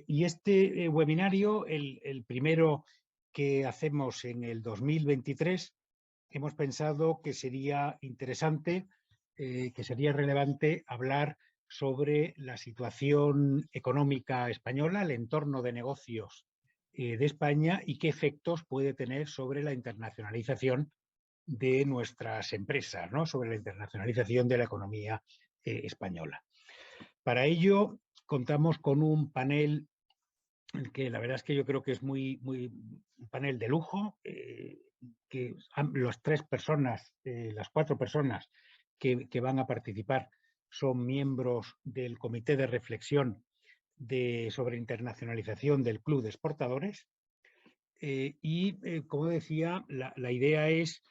Y este webinario, el primero que hacemos en el 2023, hemos pensado que sería interesante, que sería relevante hablar sobre la situación económica española, el entorno de negocios de España y qué efectos puede tener sobre la internacionalización de nuestras empresas, ¿no? Sobre la internacionalización de la economía española. Para ello, contamos con un panel que la verdad es que yo creo que es un panel de lujo, que las las 4 personas que van a participar son miembros del Comité de Reflexión sobre Internacionalización del Club de Exportadores. Como decía, la idea es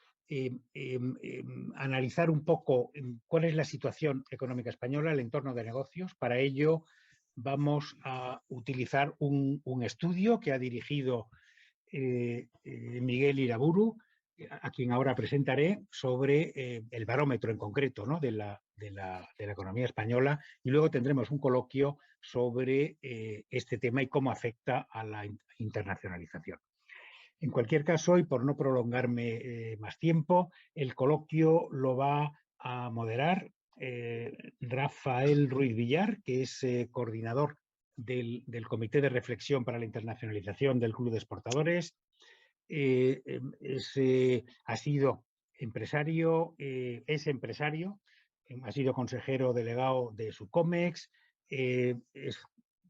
analizar un poco cuál es la situación económica española, el entorno de negocios. Para ello vamos a utilizar un estudio que ha dirigido Miguel Iraburu, a quien ahora presentaré, sobre el barómetro en concreto, ¿no? de la economía española, y luego tendremos un coloquio sobre este tema y cómo afecta a la internacionalización. En cualquier caso, y por no prolongarme más tiempo, el coloquio lo va a moderar Rafael Ruiz Villar, que es coordinador del Comité de Reflexión para la Internacionalización del Club de Exportadores. Ha sido empresario, ha sido consejero delegado de Sucomex, es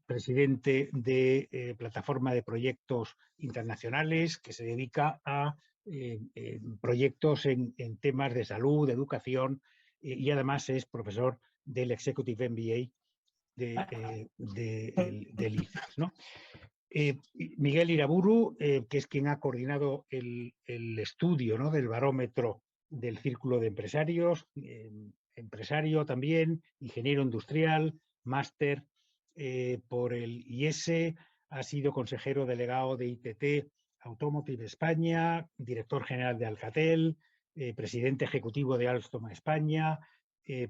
presidente de Plataforma de Proyectos Internacionales, que se dedica a proyectos en temas de salud, de educación, y además es profesor del Executive MBA del ICES, ¿no? Miguel Iraburu, que es quien ha coordinado el estudio, ¿no? del barómetro del Círculo de Empresarios, empresario también, ingeniero industrial, máster por el IES, ha sido consejero delegado de ITT Automotive España, director general de Alcatel, presidente ejecutivo de Alstom España,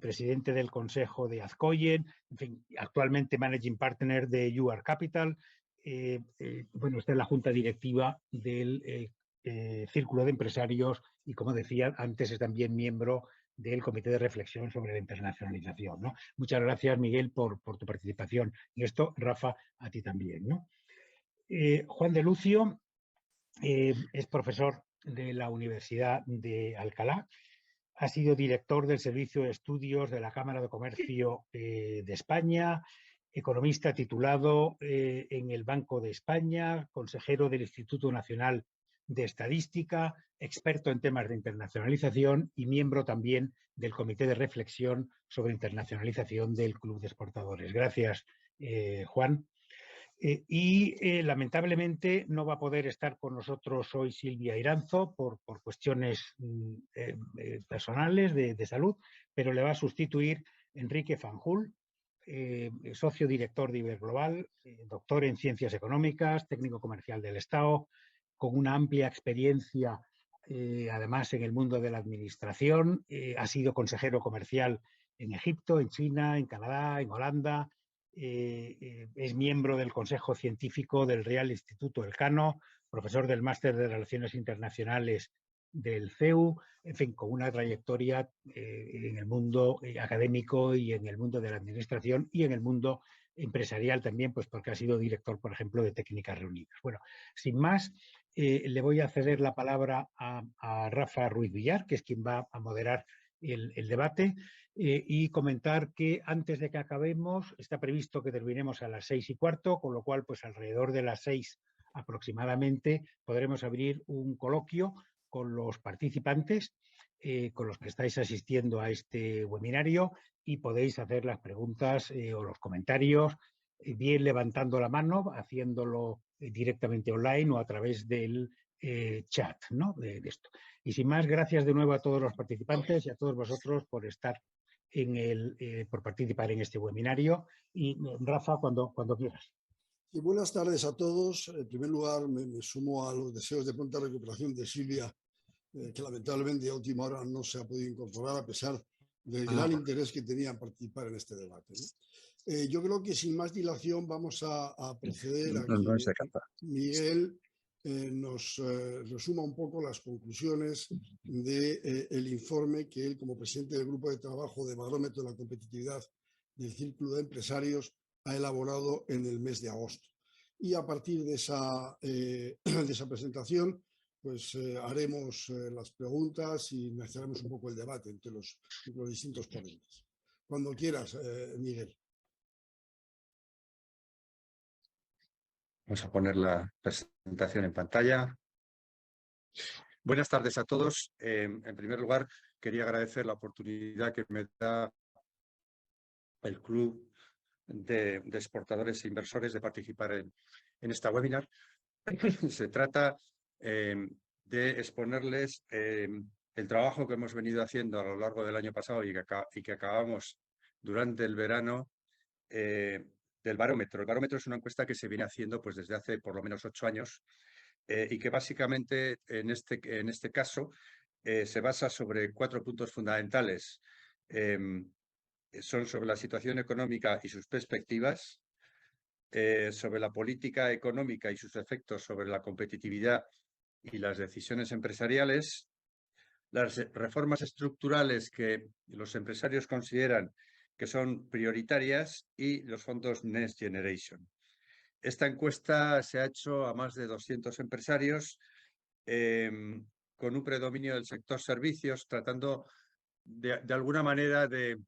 presidente del consejo de Azcoyen, en fin, actualmente managing partner de UR Capital. Bueno, está en la junta directiva del Círculo de Empresarios y, como decía antes, es también miembro del Comité de Reflexión sobre la Internacionalización, ¿no? Muchas gracias, Miguel, por tu participación. Y esto, Rafa, a ti también, ¿no? Juan de Lucio es profesor de la Universidad de Alcalá. Ha sido director del Servicio de Estudios de la Cámara de Comercio de España, economista titulado en el Banco de España, consejero del Instituto Nacional de Estadística, experto en temas de internacionalización y miembro también del Comité de Reflexión sobre Internacionalización del Club de Exportadores. Gracias, Juan. Lamentablemente no va a poder estar con nosotros hoy Silvia Iranzo por cuestiones personales de salud, pero le va a sustituir Enrique Fanjul, socio director de Iberglobal, doctor en Ciencias Económicas, técnico comercial del Estado, con una amplia experiencia además en el mundo de la administración. Ha sido consejero comercial en Egipto, en China, en Canadá, en Holanda. Es miembro del Consejo Científico del Real Instituto Elcano, profesor del Máster de Relaciones Internacionales del CEU, en fin, con una trayectoria en el mundo académico y en el mundo de la administración y en el mundo empresarial también, pues porque ha sido director, por ejemplo, de Técnicas Reunidas. Bueno, sin más, le voy a ceder la palabra a Rafa Ruiz Villar, que es quien va a moderar el debate, y comentar que antes de que acabemos está previsto que terminemos a las 6:15, con lo cual pues alrededor de las 6 aproximadamente podremos abrir un coloquio con los participantes, con los que estáis asistiendo a este webinario, y podéis hacer las preguntas o los comentarios, bien levantando la mano, haciéndolo directamente online o a través del chat, ¿no? de esto. Y sin más, gracias de nuevo a todos los participantes y a todos vosotros por estar por participar en este webinario. Y Rafa, cuando quieras. Y buenas tardes a todos. En primer lugar, me sumo a los deseos de pronta recuperación de Silvia, que lamentablemente a última hora no se ha podido incorporar a pesar del gran interés que tenía en participar en este debate, ¿no? Yo creo que sin más dilación vamos a proceder a No que se capta. Miguel nos resuma un poco las conclusiones del informe que él, como presidente del Grupo de Trabajo de Barómetro de la Competitividad del Círculo de Empresarios, ha elaborado en el mes de agosto. Y a partir de esa presentación, pues haremos las preguntas y iniciaremos un poco el debate entre los distintos ponentes. Cuando quieras, Miguel. Vamos a poner la presentación en pantalla. Buenas tardes a todos. En primer lugar, quería agradecer la oportunidad que me da el Club de Exportadores e Inversores de participar en esta webinar. Se trata de exponerles el trabajo que hemos venido haciendo a lo largo del año pasado y que acabamos durante el verano del barómetro. El barómetro es una encuesta que se viene haciendo pues, desde hace por lo menos 8 años y que básicamente en este caso se basa sobre 4 puntos fundamentales. Son sobre la situación económica y sus perspectivas, sobre la política económica y sus efectos sobre la competitividad y las decisiones empresariales, las reformas estructurales que los empresarios consideran que son prioritarias y los fondos Next Generation. Esta encuesta se ha hecho a más de 200 empresarios con un predominio del sector servicios, tratando de alguna manera de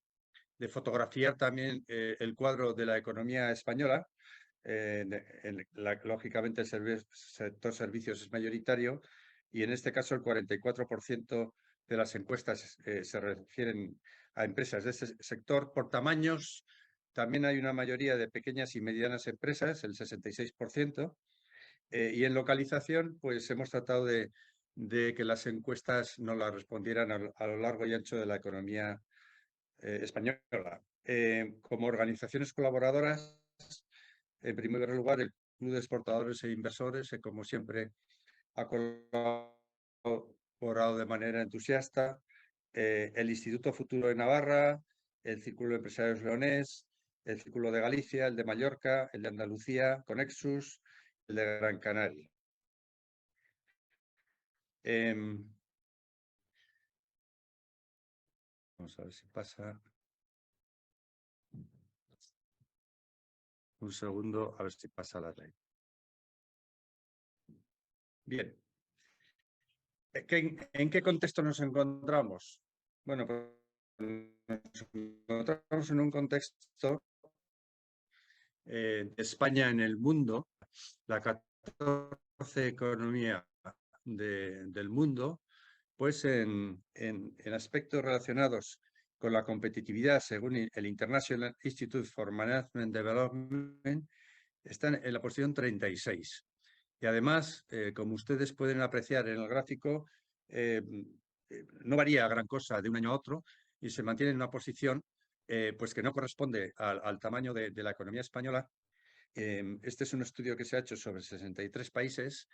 fotografiar también el cuadro de la economía española. Lógicamente el sector servicios es mayoritario y en este caso el 44% de las encuestas se refieren a empresas de ese sector. Por tamaños también hay una mayoría de pequeñas y medianas empresas, el 66%, y en localización pues hemos tratado de que las encuestas nos las respondieran a lo largo y ancho de la economía española. Como organizaciones colaboradoras, en primer lugar, el Club de Exportadores e Inversores, que como siempre ha colaborado de manera entusiasta, el Instituto Futuro de Navarra, el Círculo de Empresarios Leonés, el Círculo de Galicia, el de Mallorca, el de Andalucía, Conexus, el de Gran Canaria. Vamos a ver si pasa. Un segundo, a ver si pasa la ley. Bien. ¿En qué contexto nos encontramos? Bueno, pues nos encontramos en un contexto de España en el mundo, la 14 economía del mundo, pues en aspectos relacionados con la competitividad, según el International Institute for Management Development, están en la posición 36. Y además, como ustedes pueden apreciar en el gráfico, no varía gran cosa de un año a otro y se mantiene en una posición pues que no corresponde al tamaño de la economía española. Este es un estudio que se ha hecho sobre 63 países.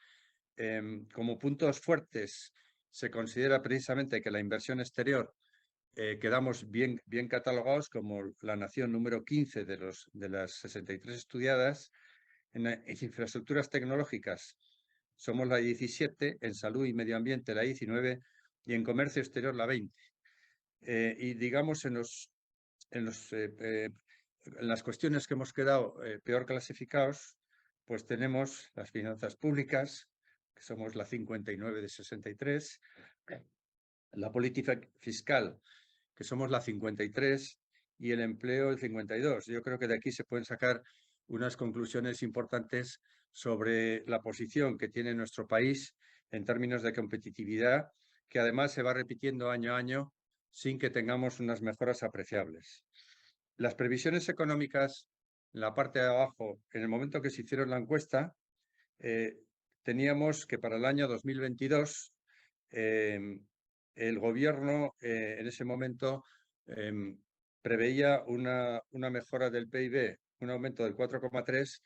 Como puntos fuertes se considera precisamente que la inversión exterior quedamos bien catalogados como la nación número 15 de las 63 estudiadas. En infraestructuras tecnológicas somos la 17, en salud y medio ambiente la 19 y en comercio exterior la 20. Y digamos en las cuestiones que hemos quedado peor clasificados, pues tenemos las finanzas públicas, que somos la 59 de 63, la política fiscal, que somos la 53, y el empleo el 52. Yo creo que de aquí se pueden sacar unas conclusiones importantes sobre la posición que tiene nuestro país en términos de competitividad, que además se va repitiendo año a año sin que tengamos unas mejoras apreciables. Las previsiones económicas, en la parte de abajo, en el momento que se hicieron la encuesta, teníamos que para el año 2022 el gobierno en ese momento preveía una mejora del PIB, un aumento del 4,3,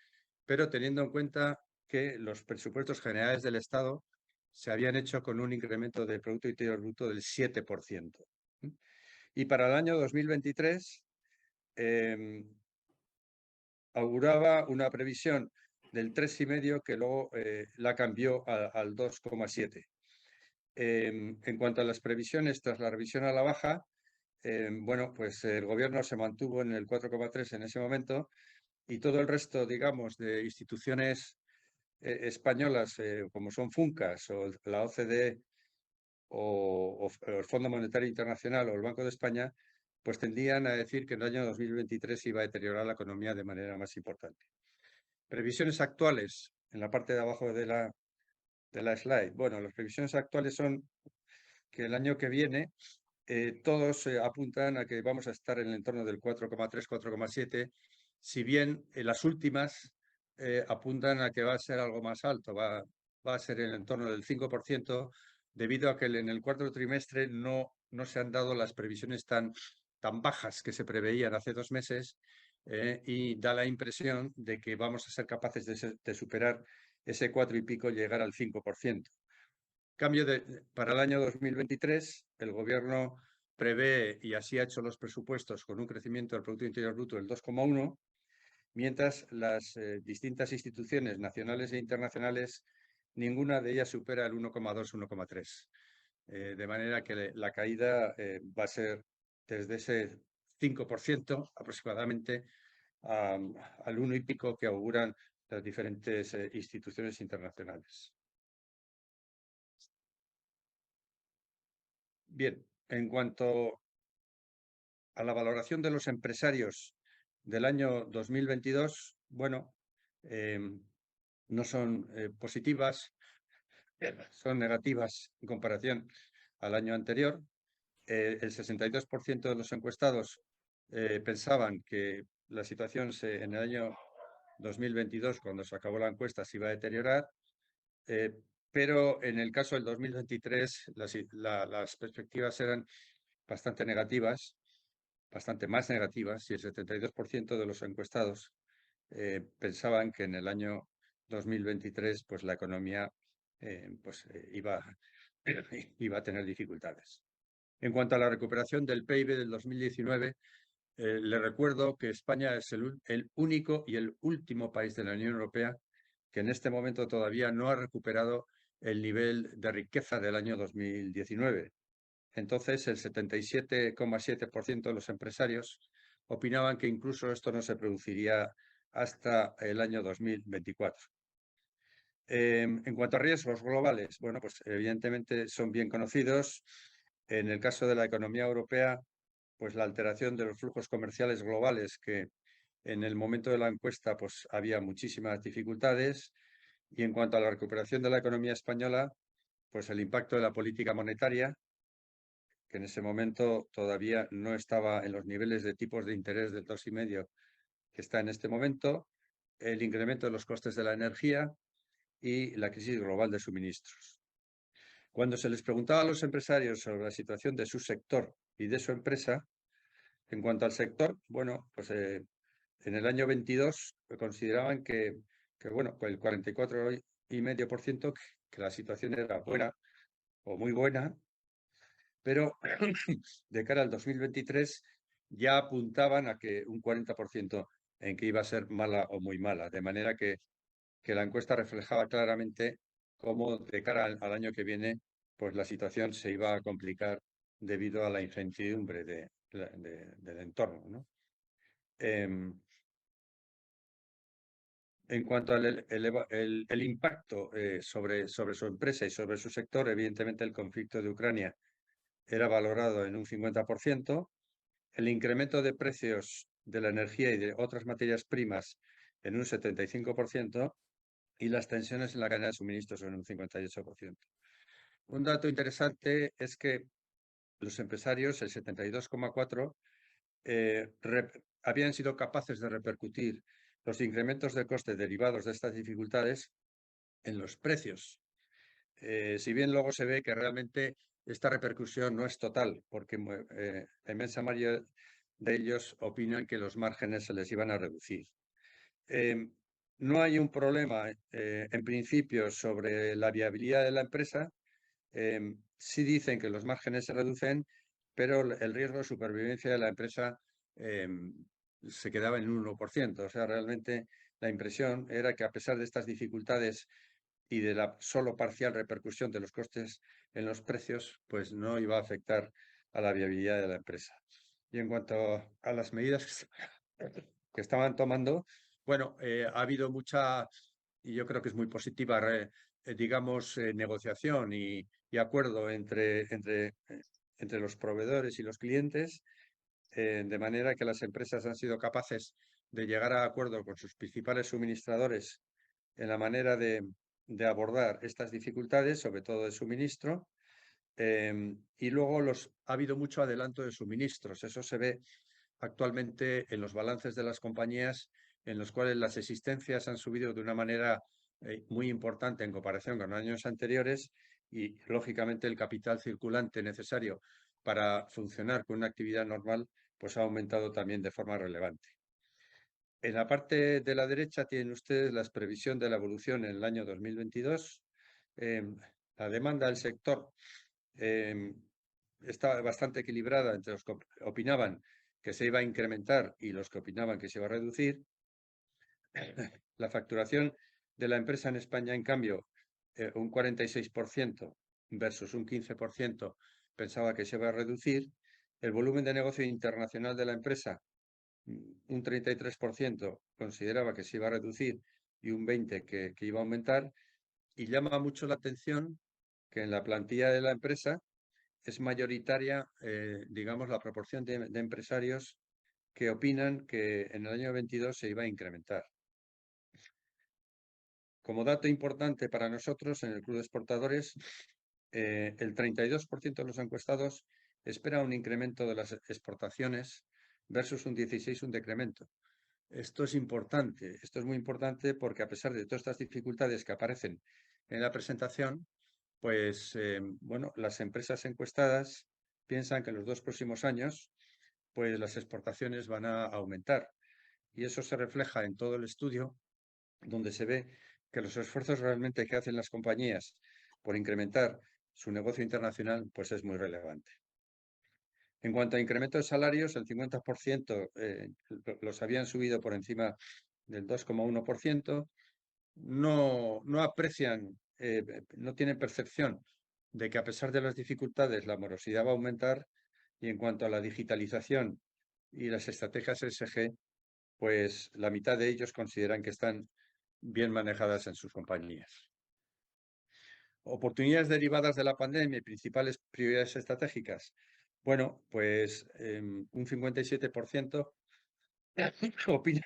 pero teniendo en cuenta que los presupuestos generales del Estado se habían hecho con un incremento del Producto Interior Bruto del 7%. Y para el año 2023 auguraba una previsión del 3,5 que luego la cambió al 2,7. En cuanto a las previsiones tras la revisión a la baja, bueno, pues el gobierno se mantuvo en el 4,3 en ese momento y todo el resto, digamos, de instituciones españolas, como son FUNCAS o la OCDE o el Fondo Monetario Internacional o el Banco de España, pues tendían a decir que en el año 2023 iba a deteriorar la economía de manera más importante. Previsiones actuales, en la parte de abajo de la slide. Bueno, las previsiones actuales son que el año que viene todos apuntan a que vamos a estar en el entorno del 4,3, 4,7, si bien las últimas apuntan a que va a ser algo más alto, va a ser en el entorno del 5%, debido a que en el cuarto trimestre no se han dado las previsiones tan bajas que se preveían hace 2 meses y da la impresión de que vamos a ser capaces de superar ese 4 y pico, llegar al 5%. Cambio para el año 2023, el Gobierno prevé, y así ha hecho los presupuestos, con un crecimiento del Producto Interior Bruto del 2,1, mientras las distintas instituciones nacionales e internacionales, ninguna de ellas supera el 1,2, 1,3. De manera que la caída va a ser desde ese 5% aproximadamente al 1 y pico que auguran las diferentes instituciones internacionales. Bien, en cuanto a la valoración de los empresarios del año 2022, bueno, no son positivas, son negativas en comparación al año anterior. El 62% de los encuestados pensaban que la situación en el año 2022, cuando se acabó la encuesta, se iba a deteriorar, pero en el caso del 2023 las perspectivas eran bastante negativas, bastante más negativas, y el 72% de los encuestados pensaban que en el año 2023 pues la economía iba a tener dificultades. En cuanto a la recuperación del PIB del 2019, le recuerdo que España es el único y el último país de la Unión Europea que en este momento todavía no ha recuperado el nivel de riqueza del año 2019. Entonces, el 77,7% de los empresarios opinaban que incluso esto no se produciría hasta el año 2024. En cuanto a riesgos globales, bueno, pues evidentemente son bien conocidos. En el caso de la economía europea, pues la alteración de los flujos comerciales globales, que en el momento de la encuesta pues había muchísimas dificultades. Y en cuanto a la recuperación de la economía española, pues el impacto de la política monetaria, que en ese momento todavía no estaba en los niveles de tipos de interés del 2,5 que está en este momento, el incremento de los costes de la energía y la crisis global de suministros. Cuando se les preguntaba a los empresarios sobre la situación de su sector y de su empresa, en cuanto al sector, bueno, pues en el año 22 consideraban que bueno, pues el 44,5% que la situación era buena o muy buena, pero de cara al 2023 ya apuntaban a que un 40% en que iba a ser mala o muy mala, de manera que la encuesta reflejaba claramente cómo de cara al año que viene pues la situación se iba a complicar debido a la incertidumbre del entorno, ¿no? En cuanto al impacto sobre su empresa y sobre su sector, evidentemente el conflicto de Ucrania era valorado en un 50%, el incremento de precios de la energía y de otras materias primas en un 75% y las tensiones en la cadena de suministros en un 58%. Un dato interesante es que los empresarios, el 72,4%, habían sido capaces de repercutir los incrementos de coste derivados de estas dificultades en los precios. Si bien luego se ve que realmente esta repercusión no es total, porque la inmensa mayoría de ellos opinan que los márgenes se les iban a reducir. No hay un problema, en principio, sobre la viabilidad de la empresa. Sí dicen que los márgenes se reducen, pero el riesgo de supervivencia de la empresa se quedaba en un 1%. O sea, realmente la impresión era que a pesar de estas dificultades y de la solo parcial repercusión de los costes en los precios, pues no iba a afectar a la viabilidad de la empresa. Y en cuanto a las medidas que estaban tomando, bueno, ha habido mucha, y yo creo que es muy positiva, digamos, negociación y acuerdo entre los proveedores y los clientes, de manera que las empresas han sido capaces de llegar a acuerdo con sus principales suministradores en la manera de abordar estas dificultades, sobre todo de suministro. Y luego ha habido mucho adelanto de suministros. Eso se ve actualmente en los balances de las compañías, en los cuales las existencias han subido de una manera muy importante en comparación con años anteriores y, lógicamente, el capital circulante necesario para funcionar con una actividad normal pues ha aumentado también de forma relevante. En la parte de la derecha tienen ustedes la previsión de la evolución en el año 2022. La demanda del sector está bastante equilibrada entre los que opinaban que se iba a incrementar y los que opinaban que se iba a reducir. La facturación de la empresa en España, en cambio, un 46% versus un 15% pensaba que se iba a reducir. El volumen de negocio internacional de la empresa, un 33% consideraba que se iba a reducir y un 20% que iba a aumentar. Y llama mucho la atención que en la plantilla de la empresa es mayoritaria, digamos, la proporción de empresarios que opinan que en el año 22 se iba a incrementar. Como dato importante para nosotros en el Club de Exportadores, el 32% de los encuestados espera un incremento de las exportaciones versus un 16% un decremento. Esto es importante, esto es muy importante porque a pesar de todas estas dificultades que aparecen en la presentación, pues bueno, las empresas encuestadas piensan que en los 2 próximos años pues las exportaciones van a aumentar. Y eso se refleja en todo el estudio, donde se ve que los esfuerzos realmente que hacen las compañías por incrementar su negocio internacional, pues es muy relevante. En cuanto a incremento de salarios, el 50% los habían subido por encima del 2,1%. No aprecian, no tienen percepción de que a pesar de las dificultades la morosidad va a aumentar. Y en cuanto a la digitalización y las estrategias ESG, pues la mitad de ellos consideran que están bien manejadas en sus compañías. Oportunidades derivadas de la pandemia y principales prioridades estratégicas. Bueno, pues un 57% opina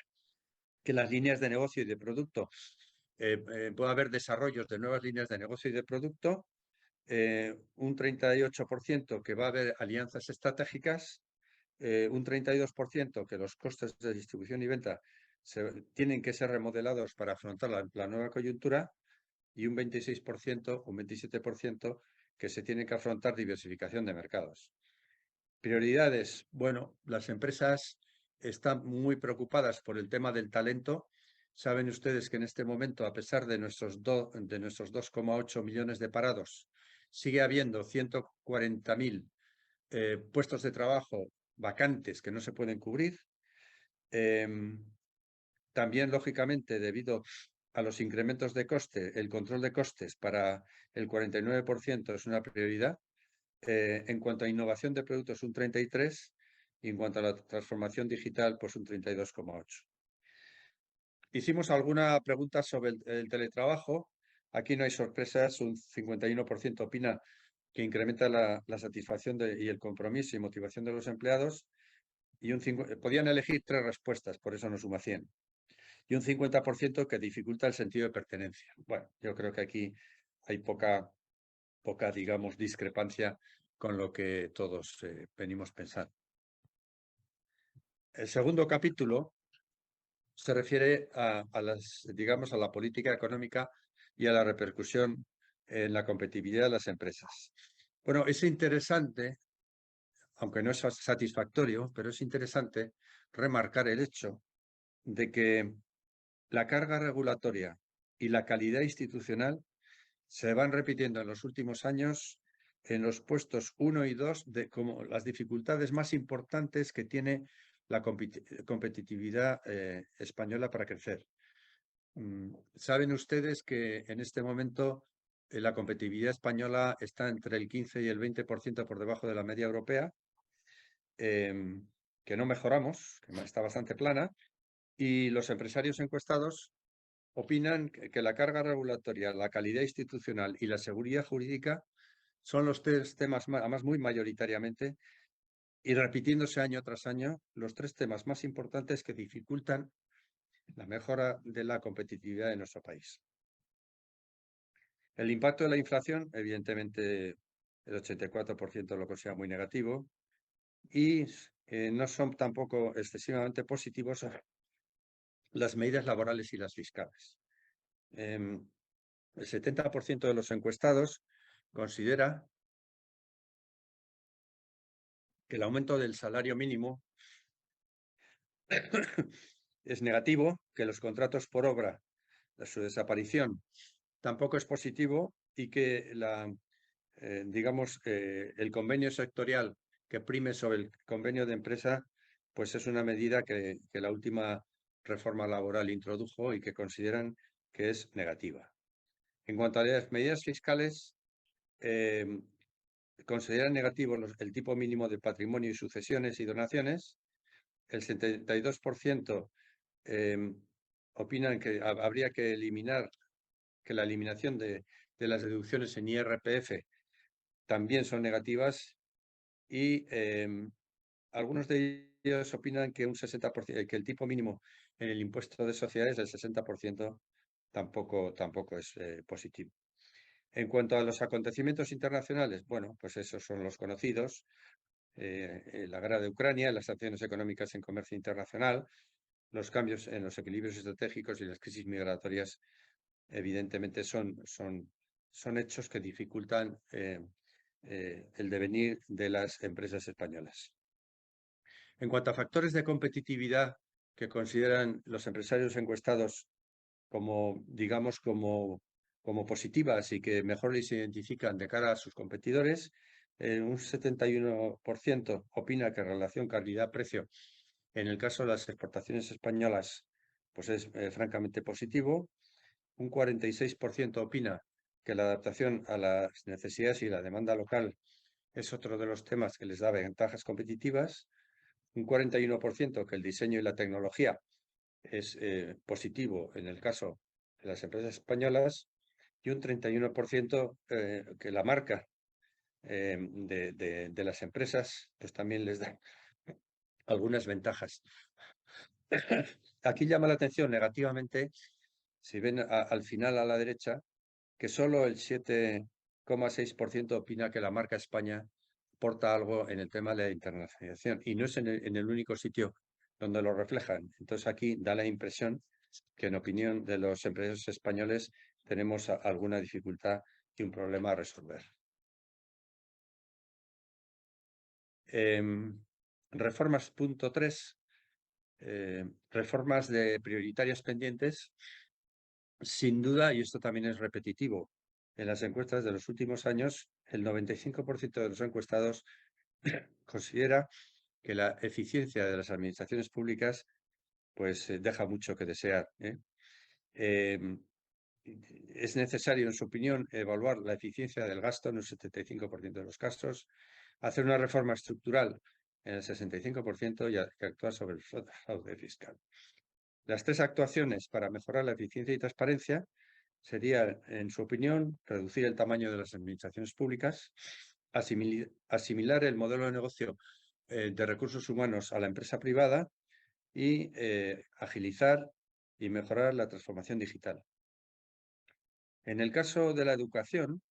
que las líneas de negocio y de producto puede haber desarrollos de nuevas líneas de negocio y de producto. Un 38% que va a haber alianzas estratégicas. Un 32% que los costes de distribución y venta tienen que ser remodelados para afrontar la nueva coyuntura, y un 26%, un 27% que se tiene que afrontar diversificación de mercados. Prioridades. Bueno, las empresas están muy preocupadas por el tema del talento. Saben ustedes que en este momento, a pesar de nuestros 2,8 millones de parados, sigue habiendo 140.000 puestos de trabajo vacantes que no se pueden cubrir. También, lógicamente, debido a los incrementos de coste, el control de costes para el 49% es una prioridad. En cuanto a innovación de productos, un 33%, y en cuanto a la transformación digital, pues un 32,8%. Hicimos alguna pregunta sobre el teletrabajo. Aquí no hay sorpresas, un 51% opina que incrementa la satisfacción y el compromiso y motivación de los empleados, y podían elegir 3 respuestas, por eso no suma 100. Y un 50% que dificulta el sentido de pertenencia. Bueno, yo creo que aquí hay poca, digamos, discrepancia con lo que todos venimos pensando. El segundo capítulo se refiere a la política económica y a la repercusión en la competitividad de las empresas. Bueno, es interesante, aunque no es satisfactorio, pero es interesante remarcar el hecho de que la carga regulatoria y la calidad institucional se van repitiendo en los últimos años en los puestos 1 y 2 de como las dificultades más importantes que tiene la competitividad española para crecer. Saben ustedes que en este momento la competitividad española está entre el 15 y el 20% por debajo de la media europea, que no mejoramos, que está bastante plana, y los empresarios encuestados opinan que la carga regulatoria, la calidad institucional y la seguridad jurídica son los tres temas, además muy mayoritariamente, y repitiéndose año tras año, los tres temas más importantes que dificultan la mejora de la competitividad de nuestro país. El impacto de la inflación, evidentemente, el 84% lo considera muy negativo y no son tampoco excesivamente positivos las medidas laborales y las fiscales. El 70% de los encuestados considera que el aumento del salario mínimo es negativo, que los contratos por obra, su desaparición, tampoco es positivo y que el convenio sectorial que prime sobre el convenio de empresa, pues es una medida que la última reforma laboral introdujo y que consideran que es negativa. En cuanto a las medidas fiscales, consideran negativo el tipo mínimo de patrimonio y sucesiones y donaciones. El 72% opinan que habría que eliminar, que la eliminación de las deducciones en IRPF también son negativas y algunos de ellos opinan que un 60%, que el tipo mínimo en el impuesto de sociedades del 60% tampoco es positivo. En cuanto a los acontecimientos internacionales, bueno, pues esos son los conocidos. La guerra de Ucrania, las sanciones económicas en comercio internacional, los cambios en los equilibrios estratégicos y las crisis migratorias, evidentemente son hechos que dificultan el devenir de las empresas españolas. En cuanto a factores de competitividad que consideran los empresarios encuestados como, digamos, como positivas y que mejor les identifican de cara a sus competidores, un 71% opina que relación calidad-precio en el caso de las exportaciones españolas pues es francamente positivo. Un 46% opina que la adaptación a las necesidades y la demanda local es otro de los temas que les da ventajas competitivas. Un 41% que el diseño y la tecnología es positivo en el caso de las empresas españolas y un 31% que la marca de las empresas pues también les da algunas ventajas. Aquí llama la atención negativamente, si ven al final a la derecha, que solo el 7,6% opina que la marca España aporta algo en el tema de la internacionalización y no es en el único sitio donde lo reflejan. Entonces aquí da la impresión que en opinión de los empresarios españoles tenemos alguna dificultad y un problema a resolver. Reformas punto 3. Reformas de prioritarias pendientes. Sin duda, y esto también es repetitivo, en las encuestas de los últimos años, el 95% de los encuestados considera que la eficiencia de las administraciones públicas pues deja mucho que desear. Es necesario, en su opinión, evaluar la eficiencia del gasto en un 75% de los casos, hacer una reforma estructural en el 65% y actuar sobre el fraude fiscal. Las tres actuaciones para mejorar la eficiencia y transparencia serían, en su opinión, reducir el tamaño de las administraciones públicas, asimilar el modelo de negocio de recursos humanos a la empresa privada y agilizar y mejorar la transformación digital. En el caso de la educación,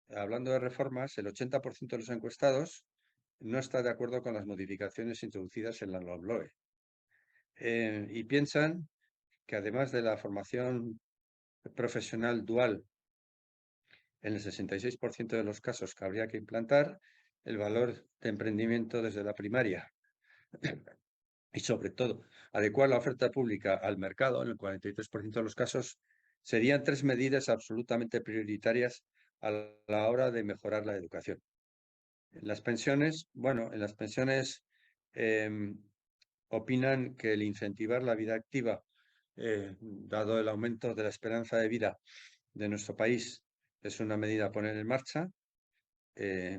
hablando de reformas, el 80% de los encuestados no está de acuerdo con las modificaciones introducidas en la LOMLOE. Y piensan que además de la formación profesional dual, en el 66% de los casos que habría que implantar, el valor de emprendimiento desde la primaria y sobre todo adecuar la oferta pública al mercado, en el 43% de los casos, serían tres medidas absolutamente prioritarias a la hora de mejorar la educación. En las pensiones, bueno, en las pensiones opinan que el incentivar la vida activa, dado el aumento de la esperanza de vida de nuestro país, es una medida a poner en marcha,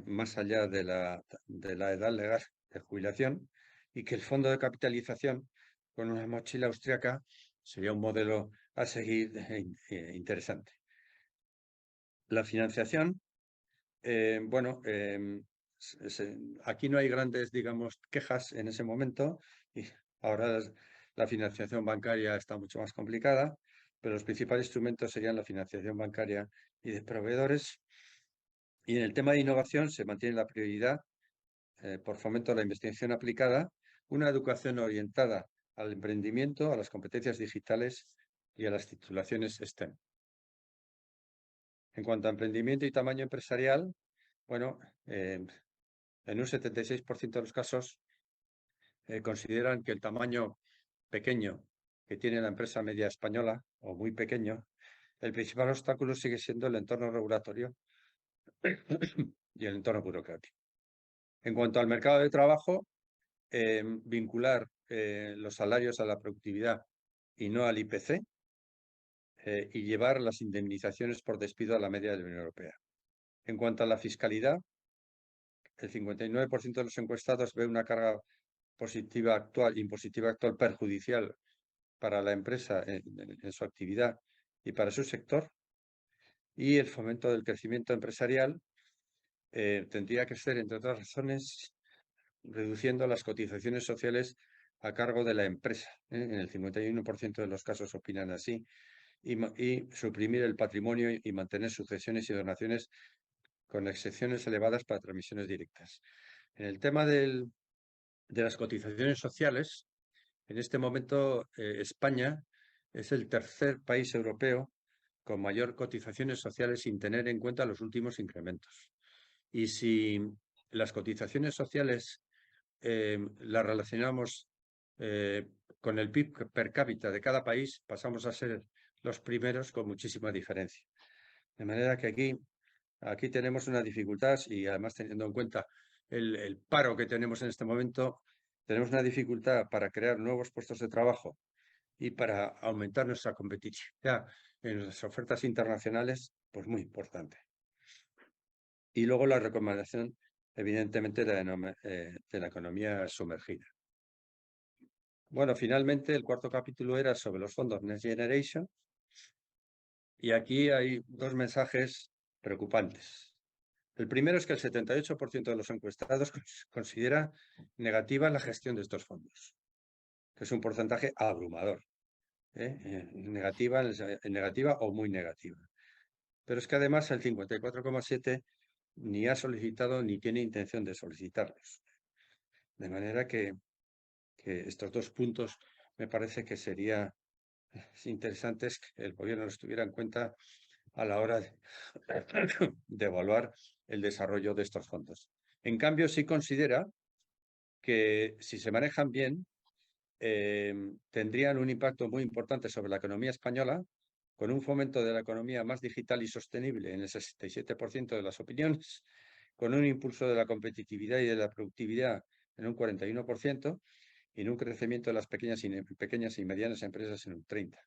más allá de la edad legal de jubilación, y que el fondo de capitalización con una mochila austriaca sería un modelo a seguir interesante. La financiación, bueno, aquí no hay grandes, digamos, quejas en ese momento, y ahora la financiación bancaria está mucho más complicada, pero los principales instrumentos serían la financiación bancaria y de proveedores. Y en el tema de innovación se mantiene la prioridad por fomento de la investigación aplicada, una educación orientada al emprendimiento, a las competencias digitales y a las titulaciones STEM. En cuanto a emprendimiento y tamaño empresarial, bueno, en un 76% de los casos consideran que el tamaño pequeño que tiene la empresa media española, o muy pequeño, el principal obstáculo sigue siendo el entorno regulatorio y el entorno burocrático. En cuanto al mercado de trabajo, vincular los salarios a la productividad y no al IPC, y llevar las indemnizaciones por despido a la media de la Unión Europea. En cuanto a la fiscalidad, el 59% de los encuestados ve una carga impositiva actual perjudicial para la empresa en su actividad y para su sector, y el fomento del crecimiento empresarial tendría que ser, entre otras razones, reduciendo las cotizaciones sociales a cargo de la empresa. En el 51% de los casos opinan así, y suprimir el patrimonio y mantener sucesiones y donaciones con excepciones elevadas para transmisiones directas. En el tema de las cotizaciones sociales, en este momento España es el tercer país europeo con mayor cotizaciones sociales sin tener en cuenta los últimos incrementos. Y si las cotizaciones sociales las relacionamos con el PIB per cápita de cada país, pasamos a ser los primeros con muchísima diferencia. De manera que aquí tenemos una dificultad, y además teniendo en cuenta el paro que tenemos en este momento, tenemos una dificultad para crear nuevos puestos de trabajo y para aumentar nuestra competitividad en las ofertas internacionales, pues muy importante. Y luego la recomendación, evidentemente, de la economía sumergida. Bueno, finalmente el cuarto capítulo era sobre los fondos Next Generation, y aquí hay dos mensajes preocupantes. El primero es que el 78% de los encuestados considera negativa la gestión de estos fondos, que es un porcentaje abrumador, negativa o muy negativa. Pero es que además el 54,7% ni ha solicitado ni tiene intención de solicitarlos. De manera que estos dos puntos me parece que sería interesantes que el gobierno los tuviera en cuenta a la hora de evaluar el desarrollo de estos fondos. En cambio, sí considera que si se manejan bien, tendrían un impacto muy importante sobre la economía española, con un fomento de la economía más digital y sostenible en el 67% de las opiniones, con un impulso de la competitividad y de la productividad en un 41%, y en un crecimiento de las pequeñas y medianas empresas en un 30%.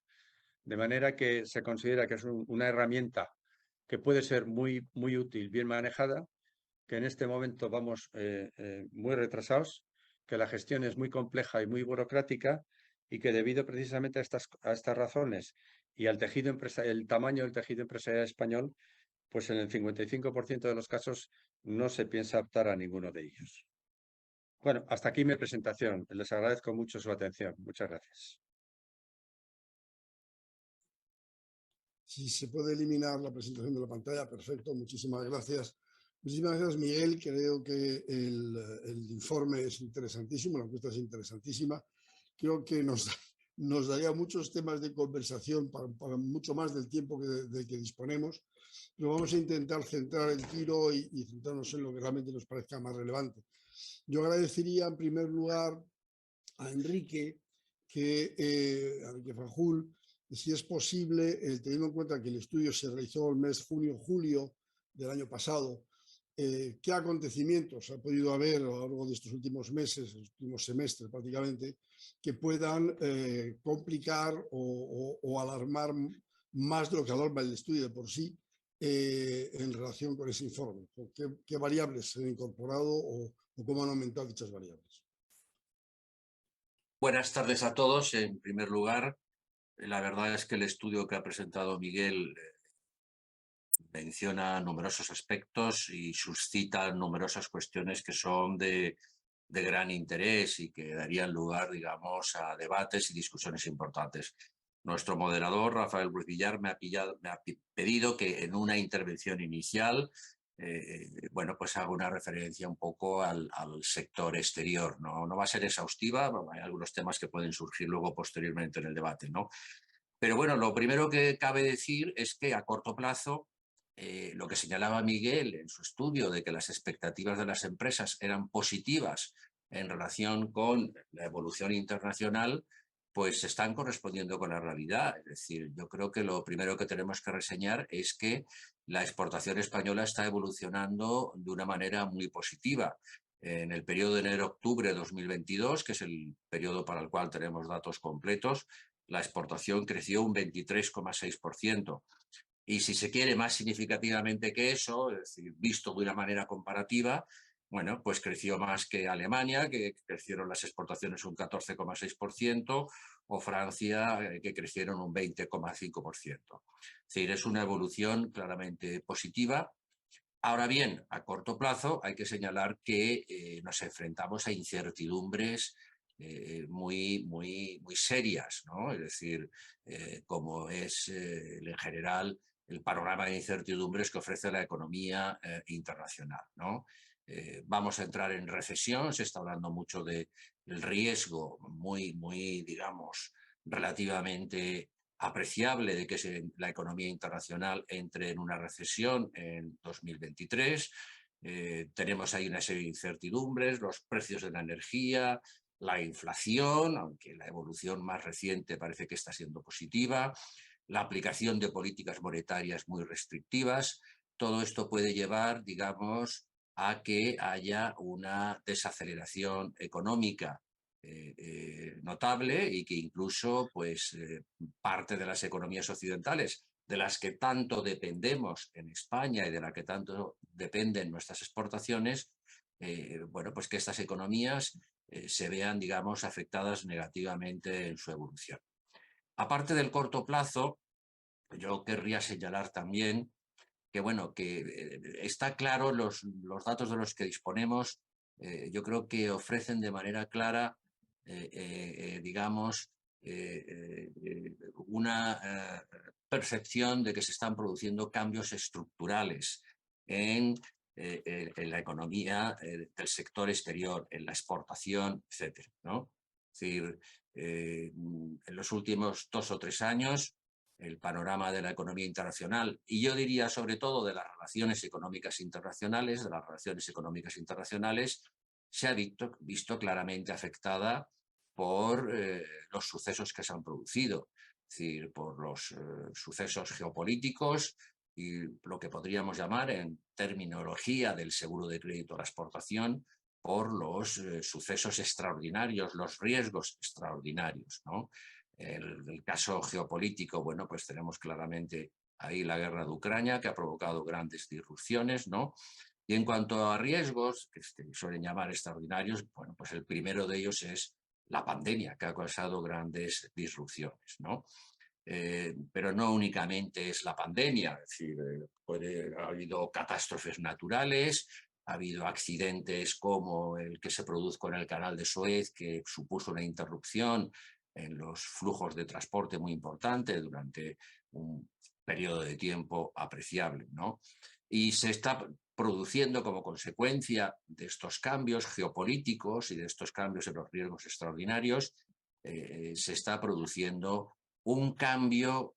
De manera que se considera que es una herramienta que puede ser muy, muy útil, bien manejada, que en este momento vamos muy retrasados, que la gestión es muy compleja y muy burocrática, y que debido precisamente a estas razones y al el tamaño del tejido empresarial español, pues en el 55% de los casos no se piensa optar a ninguno de ellos. Bueno, hasta aquí mi presentación. Les agradezco mucho su atención. Muchas gracias. Si se puede eliminar la presentación de la pantalla, perfecto. Muchísimas gracias. Muchísimas gracias, Miguel. Creo que el informe es interesantísimo, la encuesta es interesantísima. Creo que nos daría muchos temas de conversación para mucho más del tiempo del que disponemos, pero vamos a intentar centrar el tiro y centrarnos en lo que realmente nos parezca más relevante. Yo agradecería en primer lugar a Enrique Fanjul, si es posible, teniendo en cuenta que el estudio se realizó el mes junio-julio del año pasado, qué acontecimientos ha podido haber a lo largo de estos últimos meses, los últimos semestres prácticamente, que puedan complicar o alarmar más de lo que alarma el estudio de por sí en relación con ese informe. ¿Qué variables se han incorporado o cómo han aumentado dichas variables? Buenas tardes a todos. En primer lugar, la verdad es que el estudio que ha presentado Miguel menciona numerosos aspectos y suscita numerosas cuestiones que son de gran interés y que darían lugar, digamos, a debates y discusiones importantes. Nuestro moderador, Rafael Ruiz Villar, me ha pedido que en una intervención inicial bueno, pues haga una referencia un poco al sector exterior. No va a ser exhaustiva, hay algunos temas que pueden surgir luego posteriormente en el debate, ¿no? Pero bueno, lo primero que cabe decir es que a corto plazo, lo que señalaba Miguel en su estudio de que las expectativas de las empresas eran positivas en relación con la evolución internacional, pues se están correspondiendo con la realidad. Es decir, yo creo que lo primero que tenemos que reseñar es que la exportación española está evolucionando de una manera muy positiva. En el periodo de enero-octubre de 2022, que es el periodo para el cual tenemos datos completos, la exportación creció un 23,6%. Y si se quiere más significativamente que eso, es decir, visto de una manera comparativa, bueno, pues creció más que Alemania, que crecieron las exportaciones un 14,6%, o Francia, que crecieron un 20,5%. Es decir, es una evolución claramente positiva. Ahora bien, a corto plazo hay que señalar que nos enfrentamos a incertidumbres muy serias, ¿no? Es decir, como es en general el panorama de incertidumbres que ofrece la economía internacional, ¿no? Vamos a entrar en recesión, se está hablando mucho del riesgo digamos, relativamente apreciable de que la economía internacional entre en una recesión en 2023. Tenemos ahí una serie de incertidumbres, los precios de la energía, la inflación, aunque la evolución más reciente parece que está siendo positiva, la aplicación de políticas monetarias muy restrictivas. Todo esto puede llevar, digamos, a que haya una desaceleración económica notable y que incluso pues, parte de las economías occidentales de las que tanto dependemos en España y de las que tanto dependen nuestras exportaciones, bueno, pues que estas economías se vean, digamos, afectadas negativamente en su evolución. Aparte del corto plazo, yo querría señalar también que, bueno, que está claro los datos de los que disponemos, yo creo que ofrecen de manera clara, digamos, una percepción de que se están produciendo cambios estructurales en la economía del sector exterior, en la exportación, etcétera, ¿no? Es decir, en los últimos 2 o 3 años, el panorama de la economía internacional y yo diría sobre todo de las relaciones económicas internacionales, se ha visto claramente afectada por los sucesos que se han producido, es decir, por los sucesos geopolíticos y lo que podríamos llamar en terminología del seguro de crédito a la exportación, por los sucesos extraordinarios, los riesgos extraordinarios, ¿no? El caso geopolítico, bueno, pues tenemos claramente ahí la guerra de Ucrania, que ha provocado grandes disrupciones, ¿no? Y en cuanto a riesgos, que suelen llamar extraordinarios, bueno, pues el primero de ellos es la pandemia, que ha causado grandes disrupciones, ¿no? Pero no únicamente es la pandemia, es decir, ha habido catástrofes naturales, ha habido accidentes como el que se produjo en el canal de Suez, que supuso una interrupción en los flujos de transporte muy importante durante un periodo de tiempo apreciable, ¿no? Y se está produciendo como consecuencia de estos cambios geopolíticos y de estos cambios en los riesgos extraordinarios, se está produciendo un cambio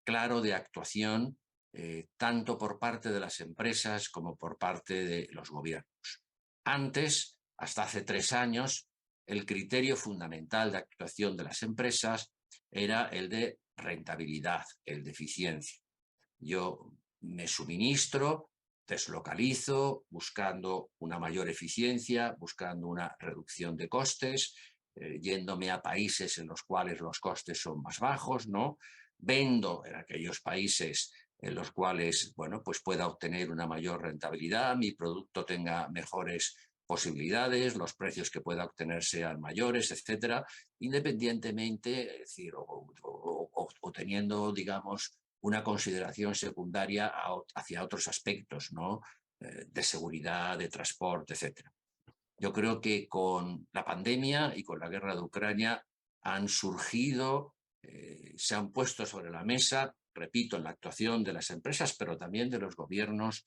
claro de actuación tanto por parte de las empresas como por parte de los gobiernos. Antes, hasta hace 3 años, el criterio fundamental de actuación de las empresas era el de rentabilidad, el de eficiencia. Yo me suministro, deslocalizo, buscando una mayor eficiencia, buscando una reducción de costes, yéndome a países en los cuales los costes son más bajos, ¿no? Vendo en aquellos países en los cuales, bueno, pues pueda obtener una mayor rentabilidad, mi producto tenga mejores posibilidades, los precios que pueda obtener sean mayores, etcétera, independientemente, es decir, o teniendo, digamos, una consideración secundaria hacia otros aspectos, ¿no? De seguridad, de transporte, etcétera. Yo creo que con la pandemia y con la guerra de Ucrania han surgido, se han puesto sobre la mesa, repito, en la actuación de las empresas, pero también de los gobiernos,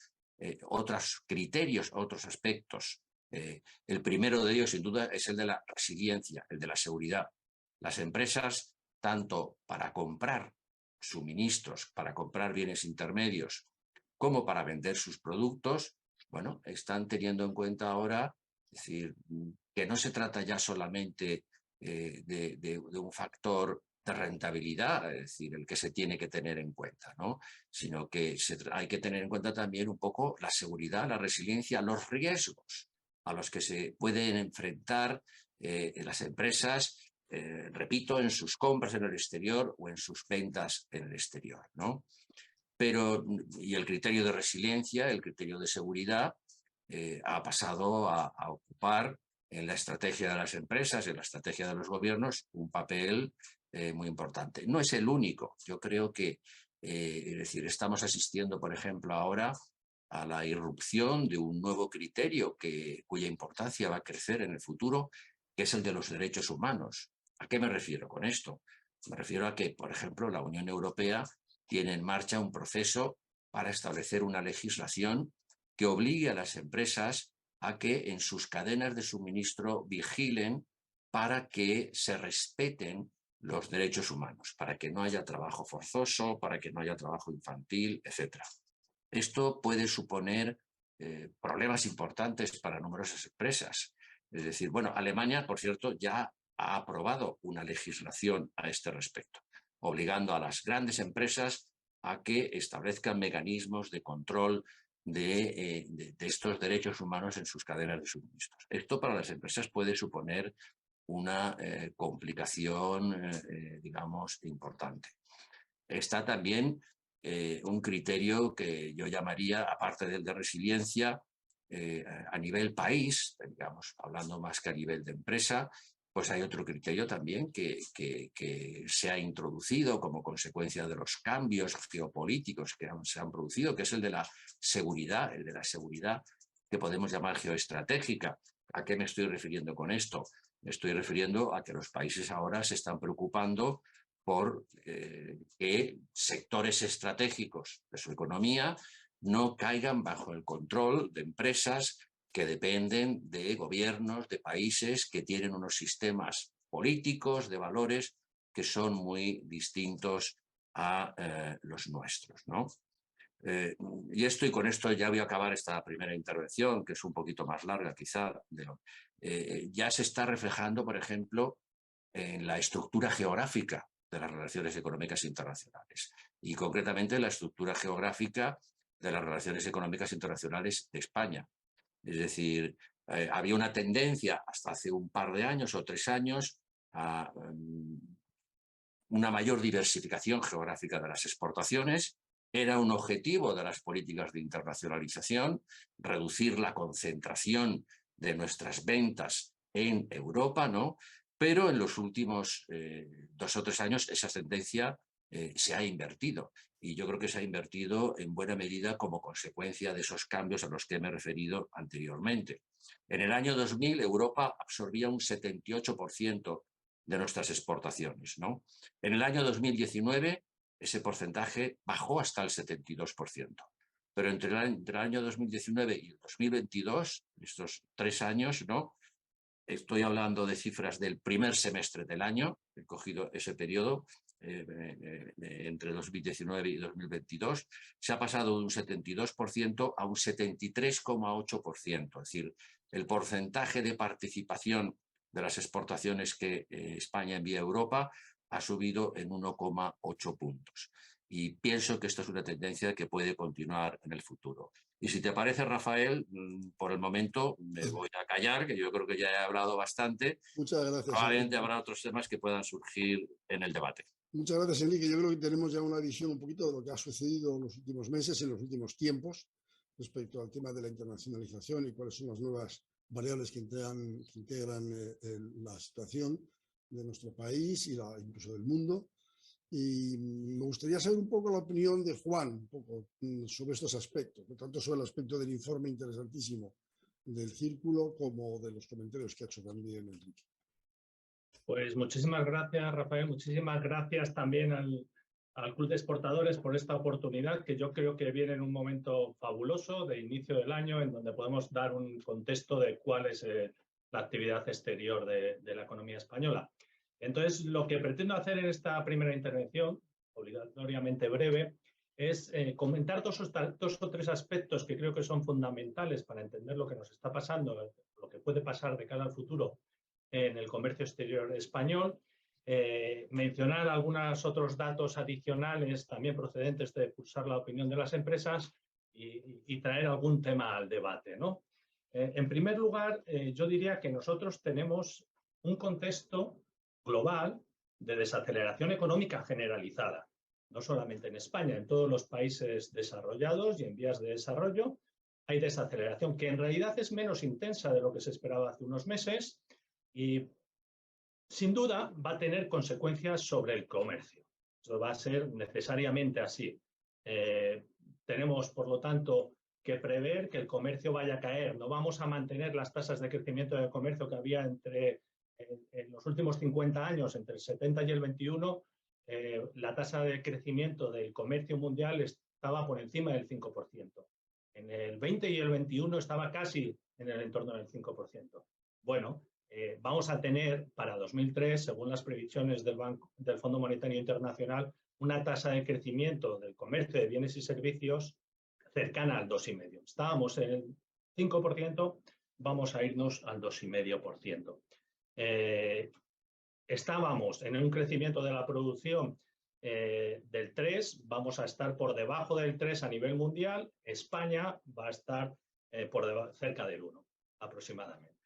otros criterios, otros aspectos. El primero de ellos, sin duda, es el de la resiliencia, el de la seguridad. Las empresas, tanto para comprar suministros, para comprar bienes intermedios, como para vender sus productos, bueno, están teniendo en cuenta ahora, es decir, que no se trata ya solamente de un factor de rentabilidad, es decir, el que se tiene que tener en cuenta, ¿no? Sino que hay que tener en cuenta también un poco la seguridad, la resiliencia, los riesgos a los que se pueden enfrentar las empresas, repito, en sus compras en el exterior o en sus ventas en el exterior, ¿no? Pero, y el criterio de resiliencia, el criterio de seguridad, ha pasado a ocupar en la estrategia de las empresas, en la estrategia de los gobiernos, un papel muy importante. No es el único. Yo creo que, es decir, estamos asistiendo, por ejemplo, ahora a la irrupción de un nuevo criterio cuya importancia va a crecer en el futuro, que es el de los derechos humanos. ¿A qué me refiero con esto? Me refiero a que, por ejemplo, la Unión Europea tiene en marcha un proceso para establecer una legislación que obligue a las empresas a que en sus cadenas de suministro vigilen para que se respeten los derechos humanos, para que no haya trabajo forzoso, para que no haya trabajo infantil, etc. Esto puede suponer problemas importantes para numerosas empresas. Es decir, bueno, Alemania, por cierto, ya ha aprobado una legislación a este respecto, obligando a las grandes empresas a que establezcan mecanismos de control de estos derechos humanos en sus cadenas de suministros. Esto para las empresas puede suponer una complicación, digamos, importante. Está también un criterio que yo llamaría, aparte del de resiliencia, a nivel país, digamos, hablando más que a nivel de empresa, pues hay otro criterio también que se ha introducido como consecuencia de los cambios geopolíticos que se han producido, que es el de la seguridad, que podemos llamar geoestratégica. ¿A qué me estoy refiriendo con esto? Me estoy refiriendo a que los países ahora se están preocupando por que sectores estratégicos de su economía no caigan bajo el control de empresas que dependen de gobiernos, de países que tienen unos sistemas políticos, de valores, que son muy distintos a los nuestros, ¿no? Y con esto ya voy a acabar esta primera intervención, que es un poquito más larga quizá. Ya se está reflejando, por ejemplo, en la estructura geográfica de las relaciones económicas internacionales y concretamente la estructura geográfica de las relaciones económicas internacionales de España. Es decir, había una tendencia hasta hace un par de años o 3 años a una mayor diversificación geográfica de las exportaciones. Era un objetivo de las políticas de internacionalización, reducir la concentración de nuestras ventas en Europa, ¿no? Pero en los últimos 2 o 3 años esa tendencia se ha invertido. Y yo creo que se ha invertido en buena medida como consecuencia de esos cambios a los que me he referido anteriormente. En el año 2000 Europa absorbía un 78% de nuestras exportaciones, ¿no? En el año 2019 ese porcentaje bajó hasta el 72%. Pero entre el año 2019 y el 2022, estos 3 años, ¿no? Estoy hablando de cifras del primer semestre del año, he cogido ese periodo entre 2019 y 2022, se ha pasado de un 72% a un 73,8%. Es decir, el porcentaje de participación de las exportaciones que España envía a Europa ha subido en 1,8 puntos. y pienso que esto es una tendencia que puede continuar en el futuro. Y si te parece, Rafael, por el momento me voy a callar, que yo creo que ya he hablado bastante. Muchas gracias. Probablemente habrá otros temas que puedan surgir en el debate. Muchas gracias, Enrique. Yo creo que tenemos ya una visión un poquito de lo que ha sucedido en los últimos meses, en los últimos tiempos, respecto al tema de la internacionalización y cuáles son las nuevas variables que integran la situación de nuestro país y incluso del mundo. Y me gustaría saber un poco la opinión de Juan un poco sobre estos aspectos, tanto sobre el aspecto del informe interesantísimo del Círculo como de los comentarios que ha hecho también Enrique. Pues muchísimas gracias, Rafael. Muchísimas gracias también al Club de Exportadores por esta oportunidad, que yo creo que viene en un momento fabuloso de inicio del año, en donde podemos dar un contexto de cuál es la actividad exterior de la economía española. Entonces, lo que pretendo hacer en esta primera intervención, obligatoriamente breve, es comentar dos o tres aspectos que creo que son fundamentales para entender lo que nos está pasando, lo que puede pasar de cara al futuro en el comercio exterior español, mencionar algunos otros datos adicionales también procedentes de pulsar la opinión de las empresas y traer algún tema al debate, ¿no? En primer lugar, yo diría que nosotros tenemos un contexto global de desaceleración económica generalizada, no solamente en España, en todos los países desarrollados y en vías de desarrollo hay desaceleración, que en realidad es menos intensa de lo que se esperaba hace unos meses, y sin duda va a tener consecuencias sobre el comercio. Eso va a ser necesariamente así. Tenemos, por lo tanto, que prever que el comercio vaya a caer. No vamos a mantener las tasas de crecimiento del comercio que había en los últimos 50 años, entre el 70 y el 21, la tasa de crecimiento del comercio mundial estaba por encima del 5%. En el 20 y el 21 estaba casi en el entorno del 5%. Bueno, vamos a tener para 2003, según las previsiones del Fondo Monetario Internacional, una tasa de crecimiento del comercio de bienes y servicios cercana al 2,5%. Estábamos en el 5%, vamos a irnos al 2,5%. Estábamos en un crecimiento de la producción del 3%, vamos a estar por debajo del 3% a nivel mundial. España va a estar cerca del 1% aproximadamente.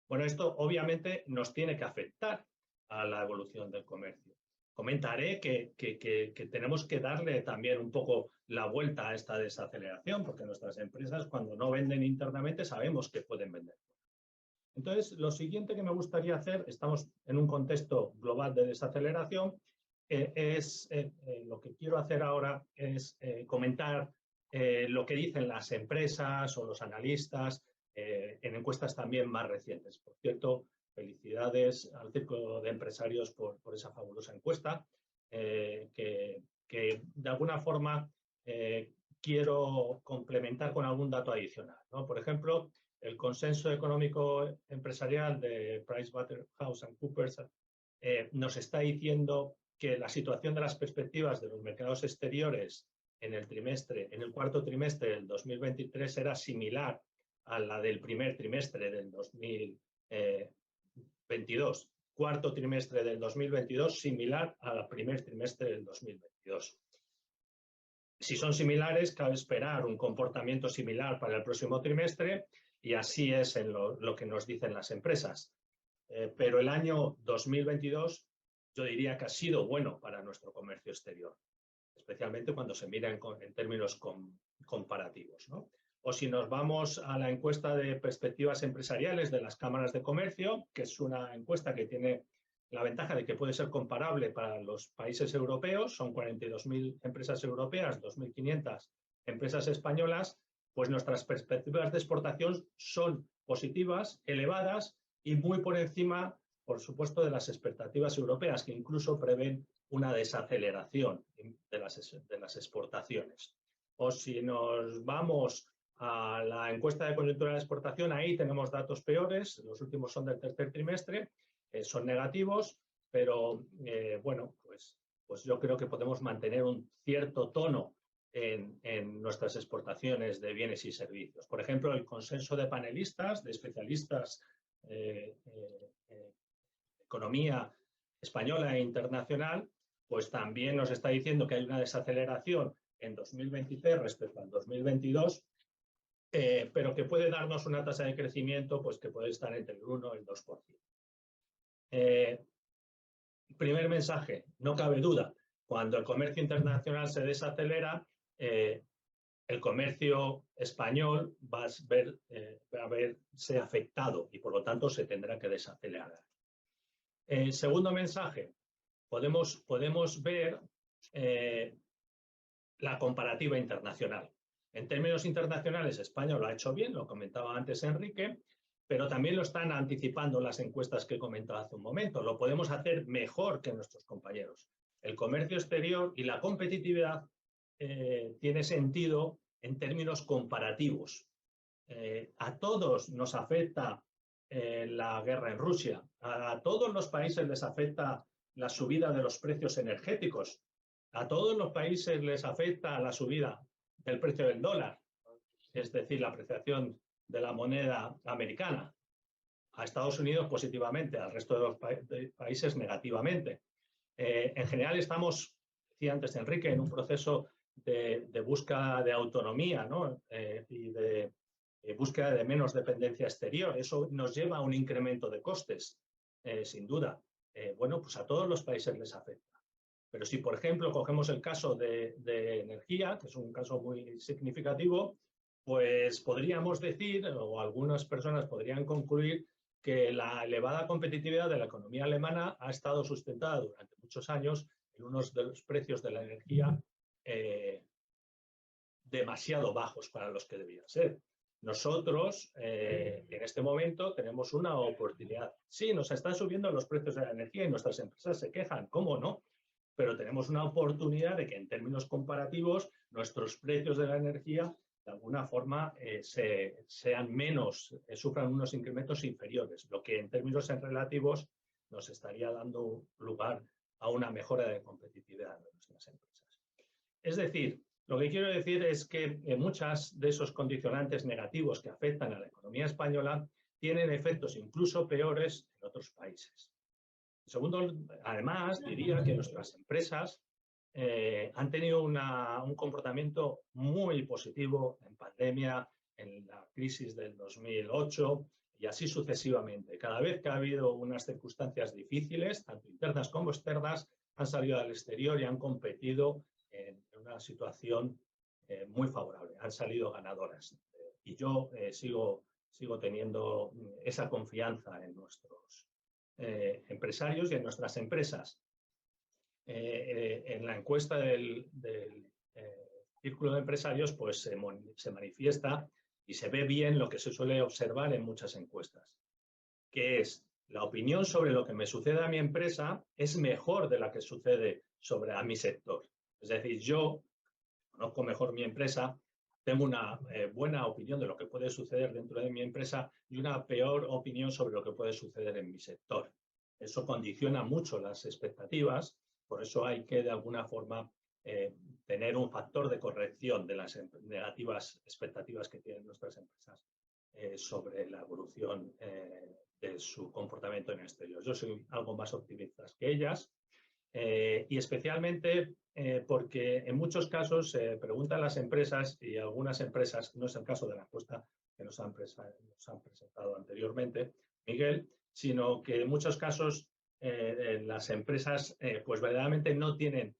Bueno, esto obviamente nos tiene que afectar a la evolución del comercio. Comentaré que tenemos que darle también un poco la vuelta a esta desaceleración, porque nuestras empresas, cuando no venden internamente, sabemos que pueden vender. Entonces, lo siguiente que me gustaría hacer, estamos en un contexto global de desaceleración, lo que quiero hacer ahora es comentar lo que dicen las empresas o los analistas en encuestas también más recientes. Por cierto, felicidades al Círculo de Empresarios por esa fabulosa encuesta, que de alguna forma quiero complementar con algún dato adicional, ¿no? Por ejemplo, el consenso económico empresarial de PricewaterhouseCoopers nos está diciendo que la situación de las perspectivas de los mercados exteriores en el cuarto trimestre del 2023 era similar a la del primer trimestre del 2022. Cuarto trimestre del 2022 similar al primer trimestre del 2022. Si son similares, cabe esperar un comportamiento similar para el próximo trimestre, y así es en lo que nos dicen las empresas. Pero el año 2022 yo diría que ha sido bueno para nuestro comercio exterior, especialmente cuando se mira en términos comparativos, ¿no? O si nos vamos a la encuesta de perspectivas empresariales de las cámaras de comercio, que es una encuesta que tiene la ventaja de que puede ser comparable para los países europeos, son 42.000 empresas europeas, 2.500 empresas españolas, pues nuestras perspectivas de exportación son positivas, elevadas y muy por encima, por supuesto, de las expectativas europeas, que incluso prevén una desaceleración de las exportaciones. O si nos vamos a la encuesta de coyuntura de exportación, ahí tenemos datos peores, los últimos son del tercer trimestre, son negativos, pero bueno, pues yo creo que podemos mantener un cierto tono en nuestras exportaciones de bienes y servicios. Por ejemplo, el consenso de panelistas, de especialistas economía española e internacional, pues también nos está diciendo que hay una desaceleración en 2023 respecto al 2022, pero que puede darnos una tasa de crecimiento pues, que puede estar entre el 1 y el 2%. Primer mensaje, no cabe duda, cuando el comercio internacional se desacelera, el comercio español va a verse afectado y por lo tanto se tendrá que desacelerar. Segundo mensaje, podemos ver la comparativa internacional. En términos internacionales, España lo ha hecho bien, lo comentaba antes Enrique, pero también lo están anticipando las encuestas que he comentado hace un momento. Lo podemos hacer mejor que nuestros compañeros. El comercio exterior y la competitividad tiene sentido en términos comparativos. A todos nos afecta la guerra en Rusia, a todos los países les afecta la subida de los precios energéticos, a todos los países les afecta la subida del precio del dólar, es decir, la apreciación de la moneda americana, a Estados Unidos positivamente, al resto de los países negativamente. En general estamos, decía antes Enrique, en un proceso de búsqueda de autonomía, ¿no? Y de búsqueda de menos dependencia exterior. Eso nos lleva a un incremento de costes, sin duda. Bueno, pues a todos los países les afecta. Pero si, por ejemplo, cogemos el caso de energía, que es un caso muy significativo, pues podríamos decir, o algunas personas podrían concluir, que la elevada competitividad de la economía alemana ha estado sustentada durante muchos años en unos de los precios de la energía demasiado bajos para los que debían ser. Nosotros, en este momento, tenemos una oportunidad. Sí, nos están subiendo los precios de la energía y nuestras empresas se quejan, ¿cómo no? Pero tenemos una oportunidad de que en términos comparativos nuestros precios de la energía de alguna forma sean menos, sufran unos incrementos inferiores, lo que en términos relativos nos estaría dando lugar a una mejora de competitividad de nuestras empresas. Es decir, lo que quiero decir es que muchas de esos condicionantes negativos que afectan a la economía española tienen efectos incluso peores en otros países. Segundo, además, diría que nuestras empresas han tenido un comportamiento muy positivo en pandemia, en la crisis del 2008 y así sucesivamente. Cada vez que ha habido unas circunstancias difíciles, tanto internas como externas, han salido al exterior y han competido en una situación muy favorable. Han salido ganadoras. Y yo sigo teniendo esa confianza en nuestros empresarios y en nuestras empresas. En la encuesta del Círculo de Empresarios pues se manifiesta y se ve bien lo que se suele observar en muchas encuestas, que es la opinión sobre lo que me sucede a mi empresa es mejor de la que sucede a mi sector. Es decir, yo conozco mejor mi empresa, tengo una buena opinión de lo que puede suceder dentro de mi empresa y una peor opinión sobre lo que puede suceder en mi sector. Eso condiciona mucho las expectativas, por eso hay que de alguna forma tener un factor de corrección de las negativas expectativas que tienen nuestras empresas sobre la evolución de su comportamiento en el exterior. Yo soy algo más optimista que ellas y especialmente porque en muchos casos se preguntan las empresas y algunas empresas, no es el caso de la encuesta que nos han presentado anteriormente, Miguel, sino que en muchos casos las empresas pues verdaderamente no tienen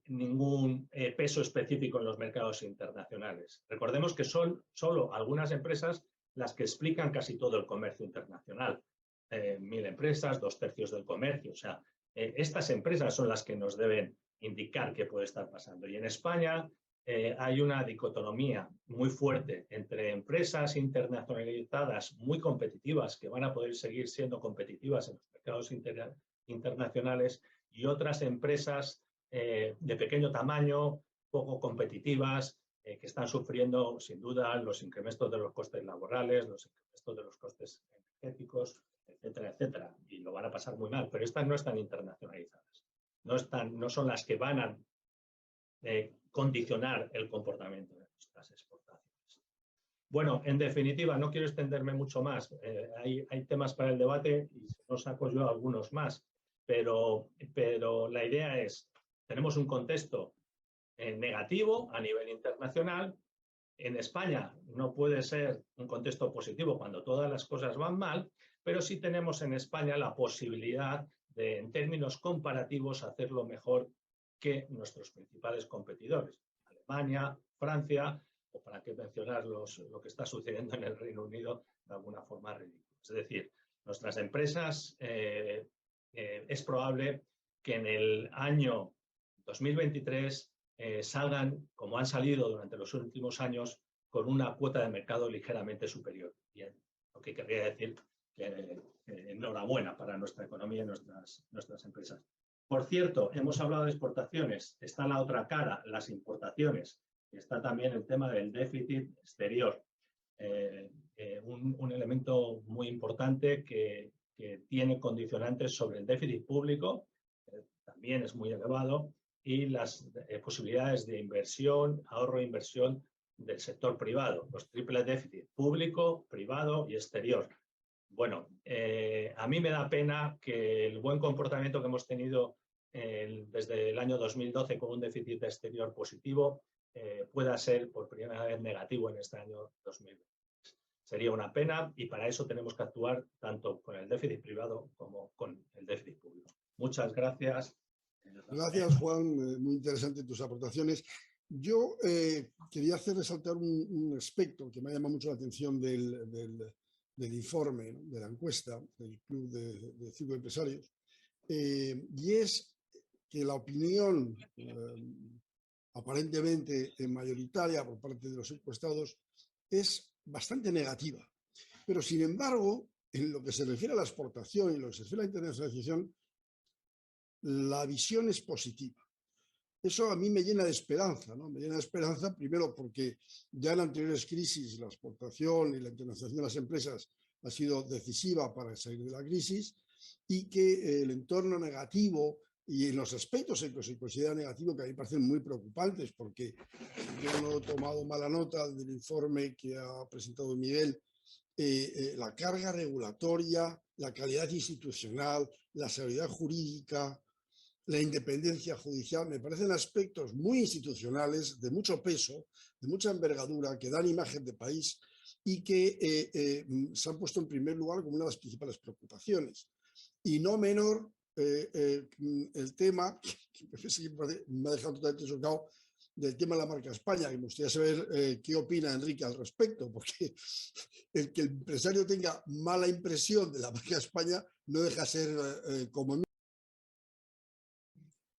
ningún peso específico en los mercados internacionales. Recordemos que son solo algunas empresas las que explican casi todo el comercio internacional. 1000 empresas, 2/3 del comercio. O sea, estas empresas son las que nos deben indicar qué puede estar pasando. Y en España hay una dicotomía muy fuerte entre empresas internacionalizadas muy competitivas que van a poder seguir siendo competitivas en los mercados internacionales y otras empresas de pequeño tamaño, poco competitivas, que están sufriendo sin duda los incrementos de los costes laborales, los incrementos de los costes energéticos, etcétera, etcétera. Y lo van a pasar muy mal, pero estas no están internacionalizadas. No son las que van a condicionar el comportamiento de nuestras exportaciones. Bueno, en definitiva, no quiero extenderme mucho más. Hay temas para el debate y no saco yo algunos más. pero la idea es, tenemos un contexto negativo a nivel internacional. En España no puede ser un contexto positivo cuando todas las cosas van mal, pero sí tenemos en España la posibilidad de, en términos comparativos, hacerlo mejor que nuestros principales competidores. Alemania, Francia, o para qué mencionar lo que está sucediendo en el Reino Unido de alguna forma ridícula. Es decir, nuestras empresas es probable que en el año 2023 salgan, como han salido durante los últimos años, con una cuota de mercado ligeramente superior. Bien, lo que querría decir que enhorabuena para nuestra economía y nuestras empresas. Por cierto, hemos hablado de exportaciones, está la otra cara, las importaciones, y está también el tema del déficit exterior. Un elemento muy importante que tiene condicionantes sobre el déficit público, también es muy elevado, y las posibilidades de inversión, ahorro e inversión del sector privado, los triple déficit, público, privado y exterior. Bueno, a mí me da pena que el buen comportamiento que hemos tenido desde el año 2012 con un déficit exterior positivo pueda ser por primera vez negativo en este año 2020. Sería una pena y para eso tenemos que actuar tanto con el déficit privado como con el déficit público. Muchas gracias. Gracias, Juan. Muy interesante tus aportaciones. Yo quería hacer resaltar un aspecto que me ha llamado mucho la atención del informe, ¿no?, de la encuesta del Club de Círculo de Empresarios, y es que la opinión aparentemente mayoritaria por parte de los encuestados es bastante negativa. Pero, sin embargo, en lo que se refiere a la exportación y en lo que se refiere a la internacionalización, la visión es positiva. Eso a mí me llena de esperanza, ¿no? Me llena de esperanza primero porque ya en anteriores crisis la exportación y la internacionalización de las empresas ha sido decisiva para salir de la crisis y que el entorno negativo y en los aspectos en que se considera negativo, que a mí me parecen muy preocupantes, porque yo no he tomado mala nota del informe que ha presentado Miguel, la carga regulatoria, la calidad institucional, la seguridad jurídica, la independencia judicial, me parecen aspectos muy institucionales, de mucho peso, de mucha envergadura, que dan imagen de país y que se han puesto en primer lugar como una de las principales preocupaciones. Y no menor el tema, que me ha dejado totalmente chocado, del tema de la marca España, que me gustaría saber qué opina Enrique al respecto, porque el que el empresario tenga mala impresión de la marca España no deja de ser como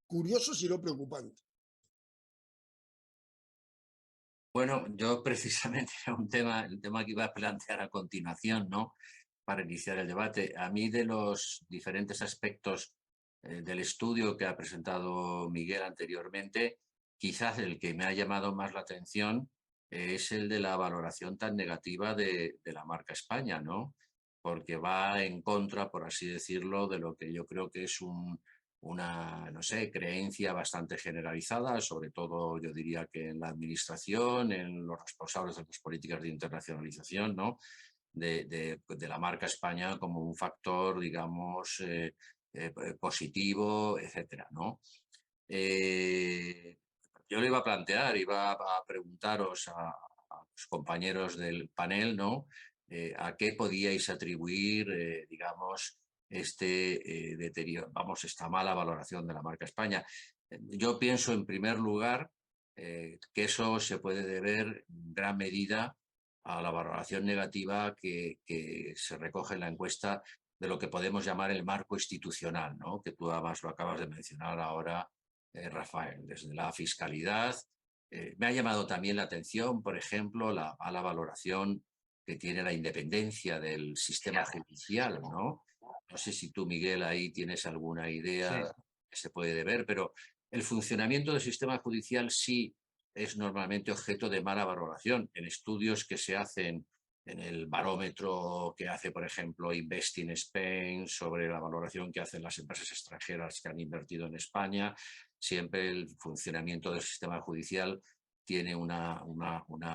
curioso, sino preocupante. Bueno, yo precisamente el tema que iba a plantear a continuación, ¿no?, para iniciar el debate. A mí, de los diferentes aspectos del estudio que ha presentado Miguel anteriormente, quizás el que me ha llamado más la atención es el de la valoración tan negativa de la marca España, ¿no? Porque va en contra, por así decirlo, de lo que yo creo que es una, no sé, creencia bastante generalizada, sobre todo yo diría que en la administración, en los responsables de las políticas de internacionalización, ¿no?, de la marca España como un factor, digamos, positivo, etcétera, ¿no? Yo le iba a plantear, iba a preguntaros a los compañeros del panel, ¿no?, a qué podíais atribuir, digamos, deterioro, vamos, esta mala valoración de la marca España. Yo pienso, en primer lugar, que eso se puede deber en gran medida a la valoración negativa que se recoge en la encuesta de lo que podemos llamar el marco institucional, ¿no?, que tú además lo acabas de mencionar ahora, Rafael, desde la fiscalidad. Me ha llamado también la atención, por ejemplo, la mala valoración que tiene la independencia del sistema judicial, ¿no? No sé si tú, Miguel, ahí tienes alguna idea que se puede deber, pero el funcionamiento del sistema judicial sí es normalmente objeto de mala valoración. En estudios que se hacen en el barómetro que hace, por ejemplo, Invest in Spain, sobre la valoración que hacen las empresas extranjeras que han invertido en España, siempre el funcionamiento del sistema judicial tiene una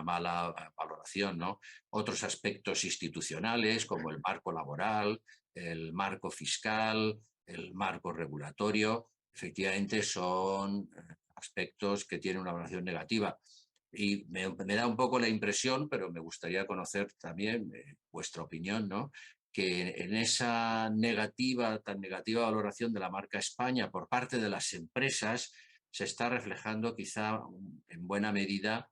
mala valoración, ¿no? Otros aspectos institucionales, como el marco laboral, el marco fiscal, el marco regulatorio, efectivamente son aspectos que tienen una valoración negativa. Y me da un poco la impresión, pero me gustaría conocer también vuestra opinión, ¿no? Que en esa tan negativa valoración de la marca España por parte de las empresas se está reflejando quizá en buena medida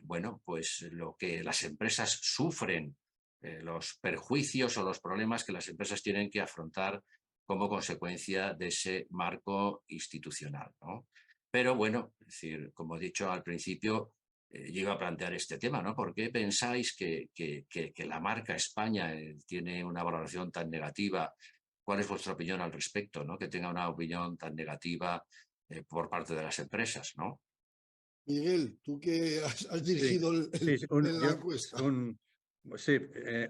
bueno, pues lo que las empresas sufren, los perjuicios o los problemas que las empresas tienen que afrontar como consecuencia de ese marco institucional, ¿no? Pero bueno, es decir, como he dicho al principio, yo iba a plantear este tema, ¿no? ¿Por qué pensáis que la marca España tiene una valoración tan negativa? ¿Cuál es vuestra opinión al respecto, ¿no? Que tenga una opinión tan negativa por parte de las empresas, ¿no? Miguel, tú que has Sí, dirigido sí, la encuesta. Sí,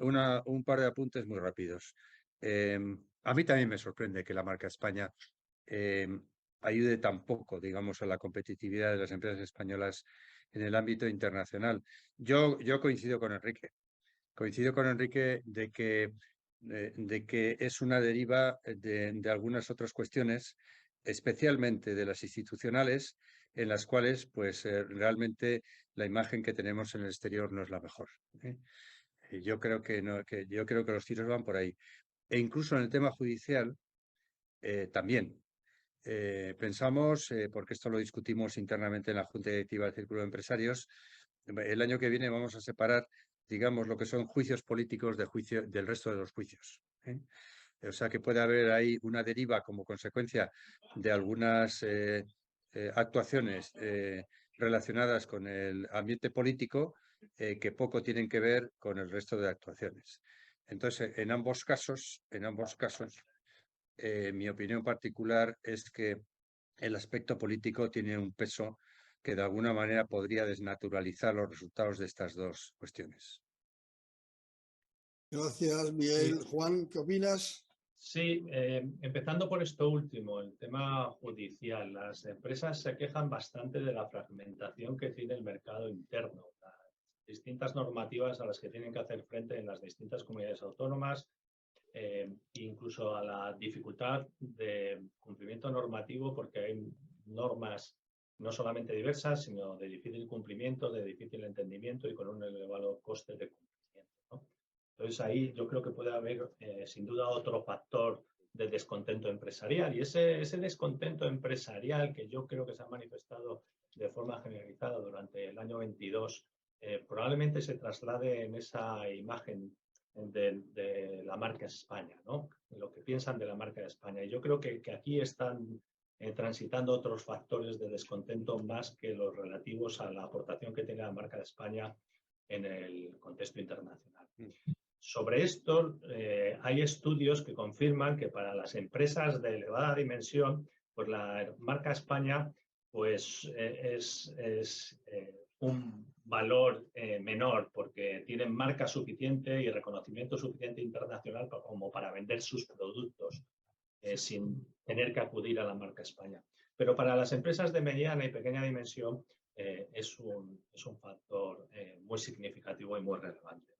un par de apuntes muy rápidos. A mí también me sorprende que la marca España ayude tan poco, digamos, a la competitividad de las empresas españolas en el ámbito internacional. Yo coincido con Enrique. Coincido con Enrique de que es una deriva de algunas otras cuestiones, especialmente de las institucionales, en las cuales pues realmente la imagen que tenemos en el exterior no es la mejor. Y yo creo que los tiros van por ahí. E incluso en el tema judicial también. Pensamos, porque esto lo discutimos internamente en la Junta Directiva del Círculo de Empresarios, el año que viene vamos a separar, digamos, lo que son juicios políticos del resto de los juicios. O sea que puede haber ahí una deriva como consecuencia de algunas actuaciones relacionadas con el ambiente político que poco tienen que ver con el resto de actuaciones. Entonces, en ambos casos, mi opinión particular es que el aspecto político tiene un peso que de alguna manera podría desnaturalizar los resultados de estas dos cuestiones. Gracias, Miguel. Juan, ¿qué opinas? Sí, empezando por esto último, el tema judicial. Las empresas se quejan bastante de la fragmentación que tiene el mercado interno, las distintas normativas a las que tienen que hacer frente en las distintas comunidades autónomas, incluso a la dificultad de cumplimiento normativo, porque hay normas no solamente diversas, sino de difícil cumplimiento, de difícil entendimiento y con un elevado coste de cumplimiento, ¿no? Entonces ahí yo creo que puede haber sin duda otro factor de descontento empresarial, y ese descontento empresarial que yo creo que se ha manifestado de forma generalizada durante el año 22 probablemente se traslade en esa imagen de la marca España, ¿no? Lo que piensan de la marca de España. Y yo creo que aquí están transitando otros factores de descontento más que los relativos a la aportación que tiene la marca de España en el contexto internacional. Sobre esto, hay estudios que confirman que para las empresas de elevada dimensión, pues la marca España pues, es un valor menor, porque tienen marca suficiente y reconocimiento suficiente internacional como para vender sus productos sin tener que acudir a la marca España. Pero para las empresas de mediana y pequeña dimensión es un factor muy significativo y muy relevante.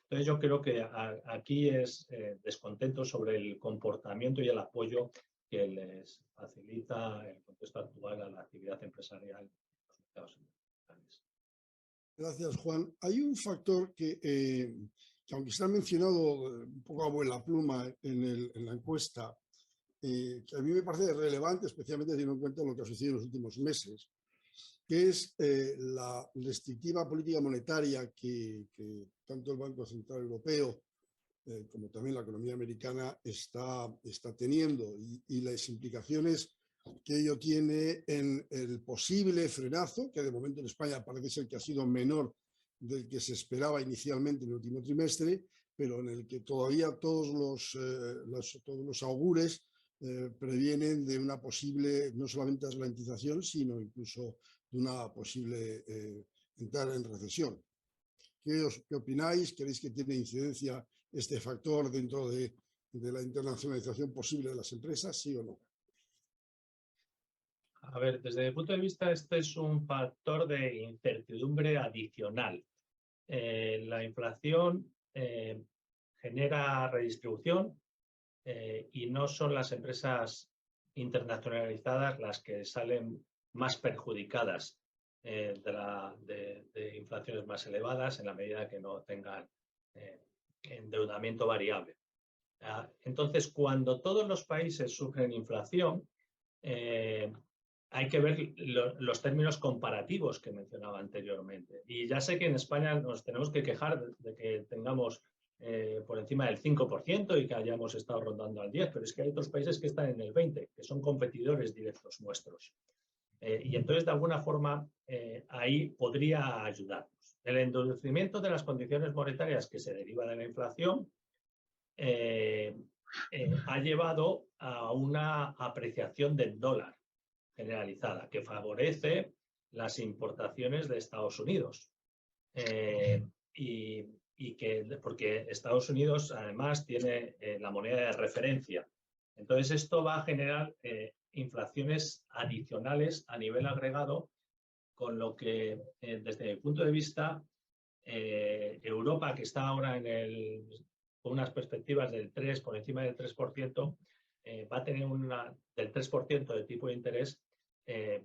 Entonces yo creo que aquí es descontento sobre el comportamiento y el apoyo que les facilita el contexto actual a la actividad empresarial en los mercados internacionales. Gracias, Juan. Hay un factor que aunque está mencionado un poco a vuela pluma en la encuesta, que a mí me parece relevante, especialmente teniendo en cuenta lo que ha sucedido en los últimos meses, que es la restrictiva política monetaria que tanto el Banco Central Europeo como también la economía americana está teniendo y las implicaciones que ello tiene en el posible frenazo, que de momento en España parece ser que ha sido menor del que se esperaba inicialmente en el último trimestre, pero en el que todavía todos los augures previenen de una posible, no solamente ralentización, sino incluso de una posible entrar en recesión. ¿Qué opináis? ¿Creéis que tiene incidencia este factor dentro de la internacionalización posible de las empresas, sí o no? A ver, desde mi punto de vista, este es un factor de incertidumbre adicional. La inflación genera redistribución, y no son las empresas internacionalizadas las que salen más perjudicadas de inflaciones más elevadas en la medida que no tengan endeudamiento variable. Entonces, cuando todos los países sufren inflación, hay que ver los términos comparativos que mencionaba anteriormente. Y ya sé que en España nos tenemos que quejar de que tengamos por encima del 5% y que hayamos estado rondando al 10%, pero es que hay otros países que están en el 20%, que son competidores directos nuestros. Y entonces, de alguna forma, ahí podría ayudarnos. El endurecimiento de las condiciones monetarias que se deriva de la inflación ha llevado a una apreciación del dólar generalizada que favorece las importaciones de Estados Unidos. Porque Estados Unidos además tiene la moneda de referencia. Entonces esto va a generar inflaciones adicionales a nivel agregado, con lo que desde mi punto de vista Europa, que está ahora con unas perspectivas del 3, por encima del 3%, va a tener del 3% de tipo de interés,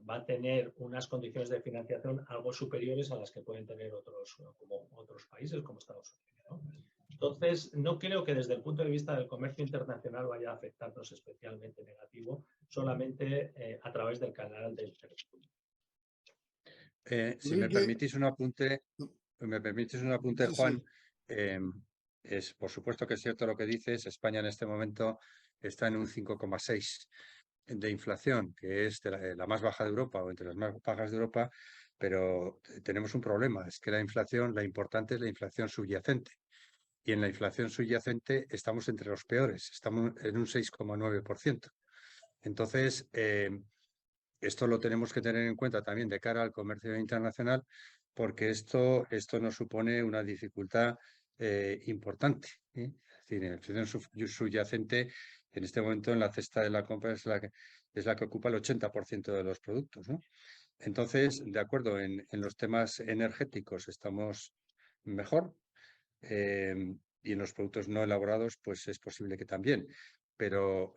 va a tener unas condiciones de financiación algo superiores a las que pueden tener otros países como Estados Unidos, ¿no? Entonces, no creo que desde el punto de vista del comercio internacional vaya a afectarnos especialmente negativo, solamente a través del canal del interés público. Si me permitís un apunte, Juan, es por supuesto que es cierto lo que dices. España en este momento está en un 5,6 de inflación, que es la más baja de Europa o entre las más bajas de Europa, pero tenemos un problema, es que la inflación, la importante es la inflación subyacente. Y en la inflación subyacente estamos entre los peores, estamos en un 6,9%. Entonces, esto lo tenemos que tener en cuenta también de cara al comercio internacional, porque esto nos supone una dificultad importante, ¿eh? Es decir, la inflación subyacente en este momento en la cesta de la compra es la que ocupa el 80% de los productos, ¿no? Entonces, de acuerdo, en los temas energéticos estamos mejor, y en los productos no elaborados pues es posible que también, pero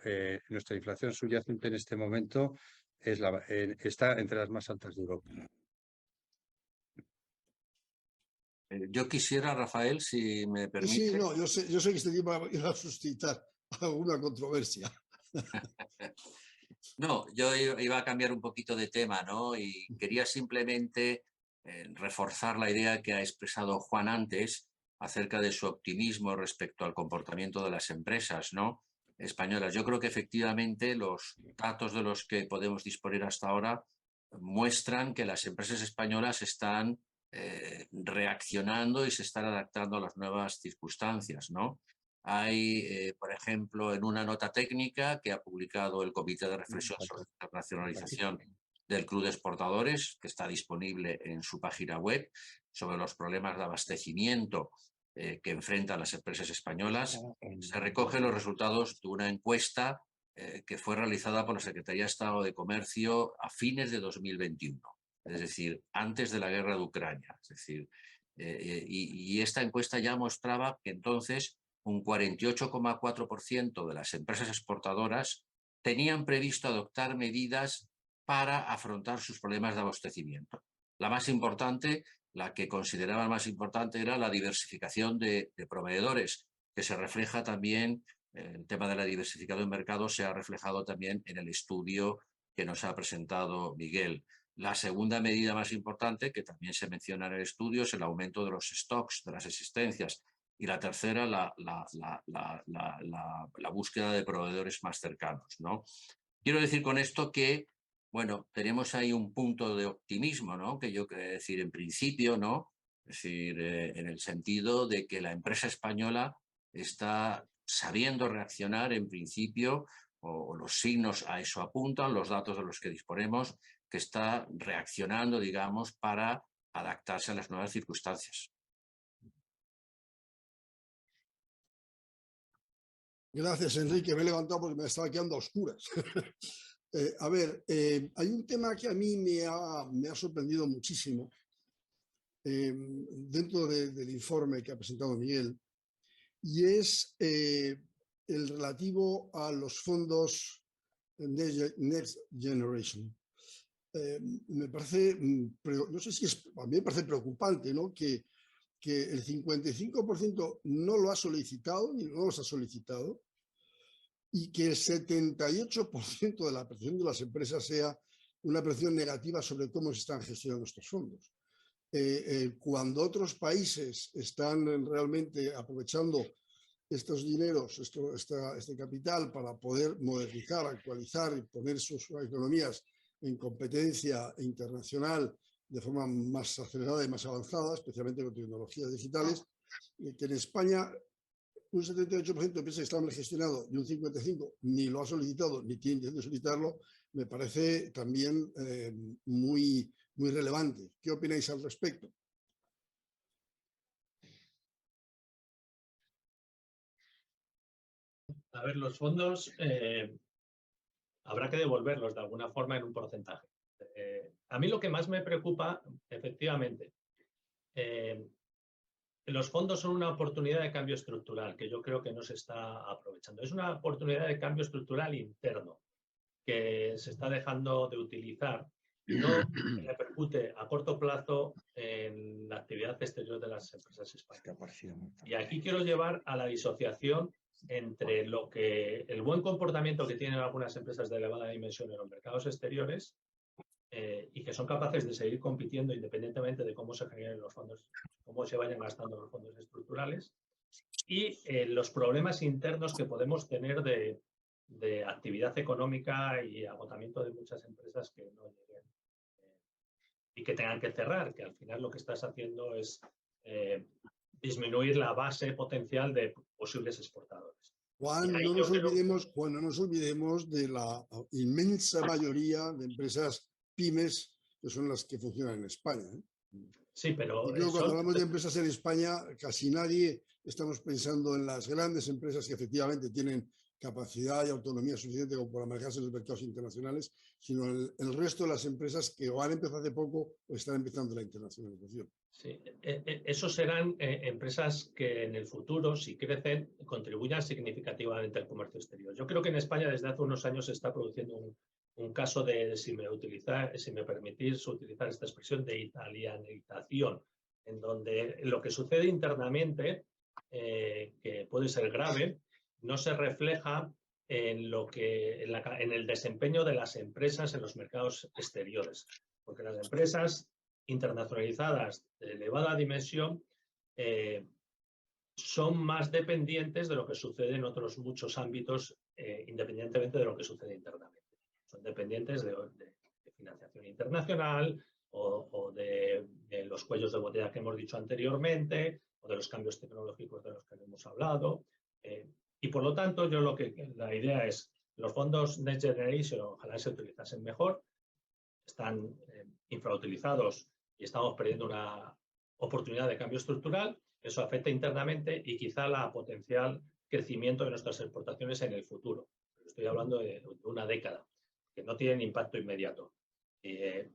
nuestra inflación subyacente en este momento está entre las más altas de Europa. Yo quisiera, Rafael, si me permite... Sí, no, yo sé que este tema iba a suscitar alguna controversia. No, yo iba a cambiar un poquito de tema, ¿no? Y quería simplemente reforzar la idea que ha expresado Juan antes acerca de su optimismo respecto al comportamiento de las empresas, ¿no?, españolas. Yo creo que efectivamente los datos de los que podemos disponer hasta ahora muestran que las empresas españolas están reaccionando y se están adaptando a las nuevas circunstancias, ¿no? Hay, por ejemplo, en una nota técnica que ha publicado el Comité de Reflexión sobre la Internacionalización del Club de Exportadores, que está disponible en su página web, sobre los problemas de abastecimiento que enfrentan las empresas españolas. Se recogen los resultados de una encuesta que fue realizada por la Secretaría de Estado de Comercio a fines de 2021, es decir, antes de la guerra de Ucrania. Es decir, y esta encuesta ya mostraba que entonces un 48,4% de las empresas exportadoras tenían previsto adoptar medidas para afrontar sus problemas de abastecimiento. La más importante, la que consideraban más importante, era la diversificación de proveedores, que se refleja también, el tema de la diversificación de mercado se ha reflejado también en el estudio que nos ha presentado Miguel. La segunda medida más importante, que también se menciona en el estudio, es el aumento de los stocks, de las existencias. Y la tercera, la búsqueda de proveedores más cercanos, ¿no? Quiero decir con esto que, bueno, tenemos ahí un punto de optimismo, ¿no?, que yo quiero decir en principio, ¿no?, es decir, en el sentido de que la empresa española está sabiendo reaccionar en principio, o los signos a eso apuntan, los datos de los que disponemos, que está reaccionando, digamos, para adaptarse a las nuevas circunstancias. Gracias, Enrique. Me he levantado porque me estaba quedando a oscuras. A ver, hay un tema que a mí me ha sorprendido muchísimo dentro del informe que ha presentado Miguel, y es el relativo a los fondos Next Generation. Me parece, no sé si es, a mí me parece preocupante, ¿no? que el 55% no lo ha solicitado ni no los ha solicitado y que el 78% de la percepción de las empresas sea una percepción negativa sobre cómo se están gestionando estos fondos. Cuando otros países están realmente aprovechando estos dineros, este capital para poder modernizar, actualizar y poner sus economías en competencia internacional de forma más acelerada y más avanzada, especialmente con tecnologías digitales, que en España un 78% de empresas que está mal gestionado y un 55% ni lo ha solicitado ni tiene intención de solicitarlo, me parece también muy relevante. ¿Qué opináis al respecto? A ver, los fondos habrá que devolverlos de alguna forma en un porcentaje. A mí lo que más me preocupa, efectivamente, los fondos son una oportunidad de cambio estructural que yo creo que no se está aprovechando. Es una oportunidad de cambio estructural interno que se está dejando de utilizar y no repercute a corto plazo en la actividad exterior de las empresas españolas. Y aquí quiero llevar a la disociación entre el buen comportamiento que tienen algunas empresas de elevada dimensión en los mercados exteriores y que son capaces de seguir compitiendo independientemente de cómo se generen los fondos, cómo se vayan gastando los fondos estructurales, y los problemas internos que podemos tener de actividad económica y agotamiento de muchas empresas que no lleguen y que tengan que cerrar, que al final lo que estás haciendo es disminuir la base potencial de posibles exportadores. Juan, no nos olvidemos de la inmensa mayoría de empresas pymes que son las que funcionan en España. Sí, pero... Yo creo que cuando hablamos de empresas en España, casi nadie estamos pensando en las grandes empresas que efectivamente tienen capacidad y autonomía suficiente como para manejarse en los mercados internacionales, sino el resto de las empresas que o han empezado hace poco o están empezando la internacionalización. Sí, esos serán empresas que en el futuro, si crecen, contribuyan significativamente al comercio exterior. Yo creo que en España desde hace unos años se está produciendo un caso de, si me permitís utilizar esta expresión, de italianización, en donde lo que sucede internamente, que puede ser grave, no se refleja en el desempeño de las empresas en los mercados exteriores. Porque las empresas internacionalizadas de elevada dimensión son más dependientes de lo que sucede en otros muchos ámbitos, independientemente de lo que sucede internamente. Son dependientes de financiación internacional o de los cuellos de botella que hemos dicho anteriormente, o de los cambios tecnológicos de los que hemos hablado. Y por lo tanto, la idea es los fondos Next Generation ojalá se utilizasen mejor, están infrautilizados y estamos perdiendo una oportunidad de cambio estructural. Eso afecta internamente y quizá la potencial crecimiento de nuestras exportaciones en el futuro. Estoy hablando de una década, que no tienen impacto inmediato.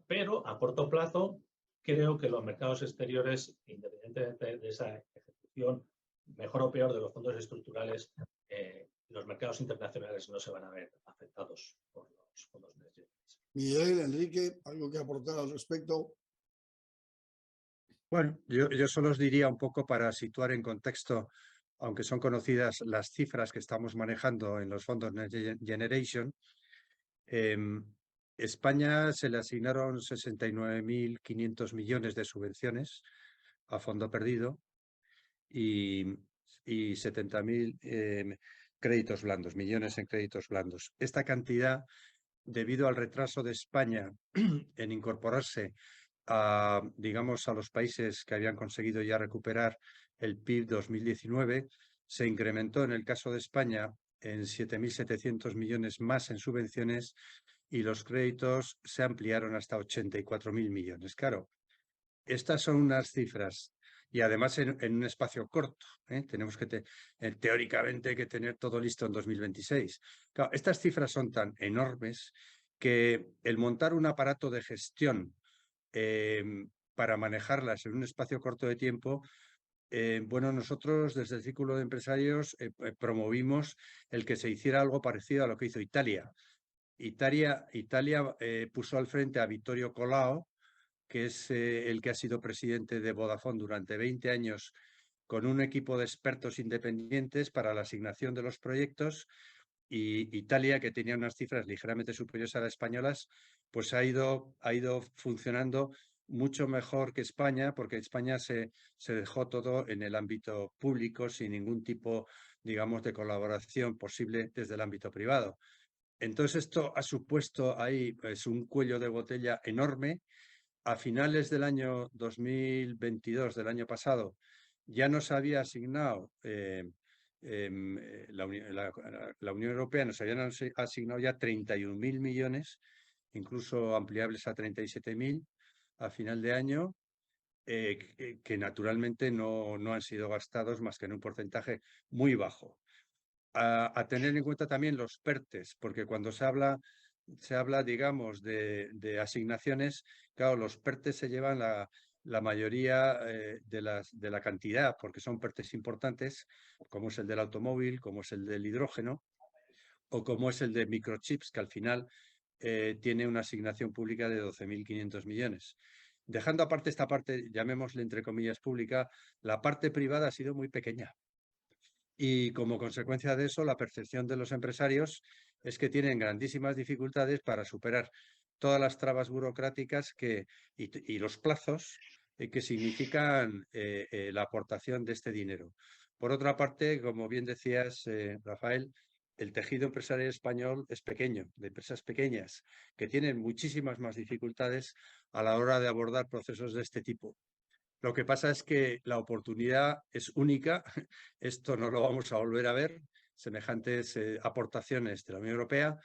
Pero a corto plazo creo que los mercados exteriores, independientemente de esa ejecución, mejor o peor de los fondos estructurales, los mercados internacionales no se van a ver afectados por los fondos de Next. Miguel, Enrique, ¿algo que aportar al respecto? Bueno, yo solo os diría un poco para situar en contexto, aunque son conocidas las cifras que estamos manejando en los fondos Next Generation. España se le asignaron 69.500 millones de subvenciones a fondo perdido y 70.000 créditos blandos, millones en créditos blandos. Esta cantidad, debido al retraso de España en incorporarse a, digamos, a los países que habían conseguido ya recuperar el PIB 2019, se incrementó en el caso de España en 7.700 millones más en subvenciones y los créditos se ampliaron hasta 84.000 millones. Claro, estas son unas cifras y además en un espacio corto. Tenemos que teóricamente que tener todo listo en 2026. Claro, estas cifras son tan enormes que el montar un aparato de gestión para manejarlas en un espacio corto de tiempo Bueno, nosotros desde el Círculo de Empresarios promovimos el que se hiciera algo parecido a lo que hizo Italia. Italia puso al frente a Vittorio Colao, que es el que ha sido presidente de Vodafone durante 20 años, con un equipo de expertos independientes para la asignación de los proyectos, y Italia, que tenía unas cifras ligeramente superiores a las españolas, pues ha ido funcionando mucho mejor que España, porque España se dejó todo en el ámbito público sin ningún tipo, digamos, de colaboración posible desde el ámbito privado. Entonces esto ha supuesto ahí pues, un cuello de botella enorme. A finales del año 2022, del año pasado, ya nos había asignado la Unión Europea, nos habían asignado ya 31.000 millones, incluso ampliables a 37.000 a final de año, que naturalmente no han sido gastados más que en un porcentaje muy bajo. A tener en cuenta también los PERTES, porque cuando se habla, digamos, de asignaciones, claro, los PERTES se llevan la mayoría de la cantidad, porque son PERTES importantes, como es el del automóvil, como es el del hidrógeno, o como es el de microchips, que al final tiene una asignación pública de 12.500 millones. Dejando aparte esta parte, llamémosle entre comillas pública, la parte privada ha sido muy pequeña. Y como consecuencia de eso, la percepción de los empresarios es que tienen grandísimas dificultades para superar todas las trabas burocráticas y los plazos que significan la aportación de este dinero. Por otra parte, como bien decías, Rafael, el tejido empresarial español es pequeño, de empresas pequeñas, que tienen muchísimas más dificultades a la hora de abordar procesos de este tipo. Lo que pasa es que la oportunidad es única, esto no lo vamos a volver a ver, semejantes aportaciones de la Unión Europea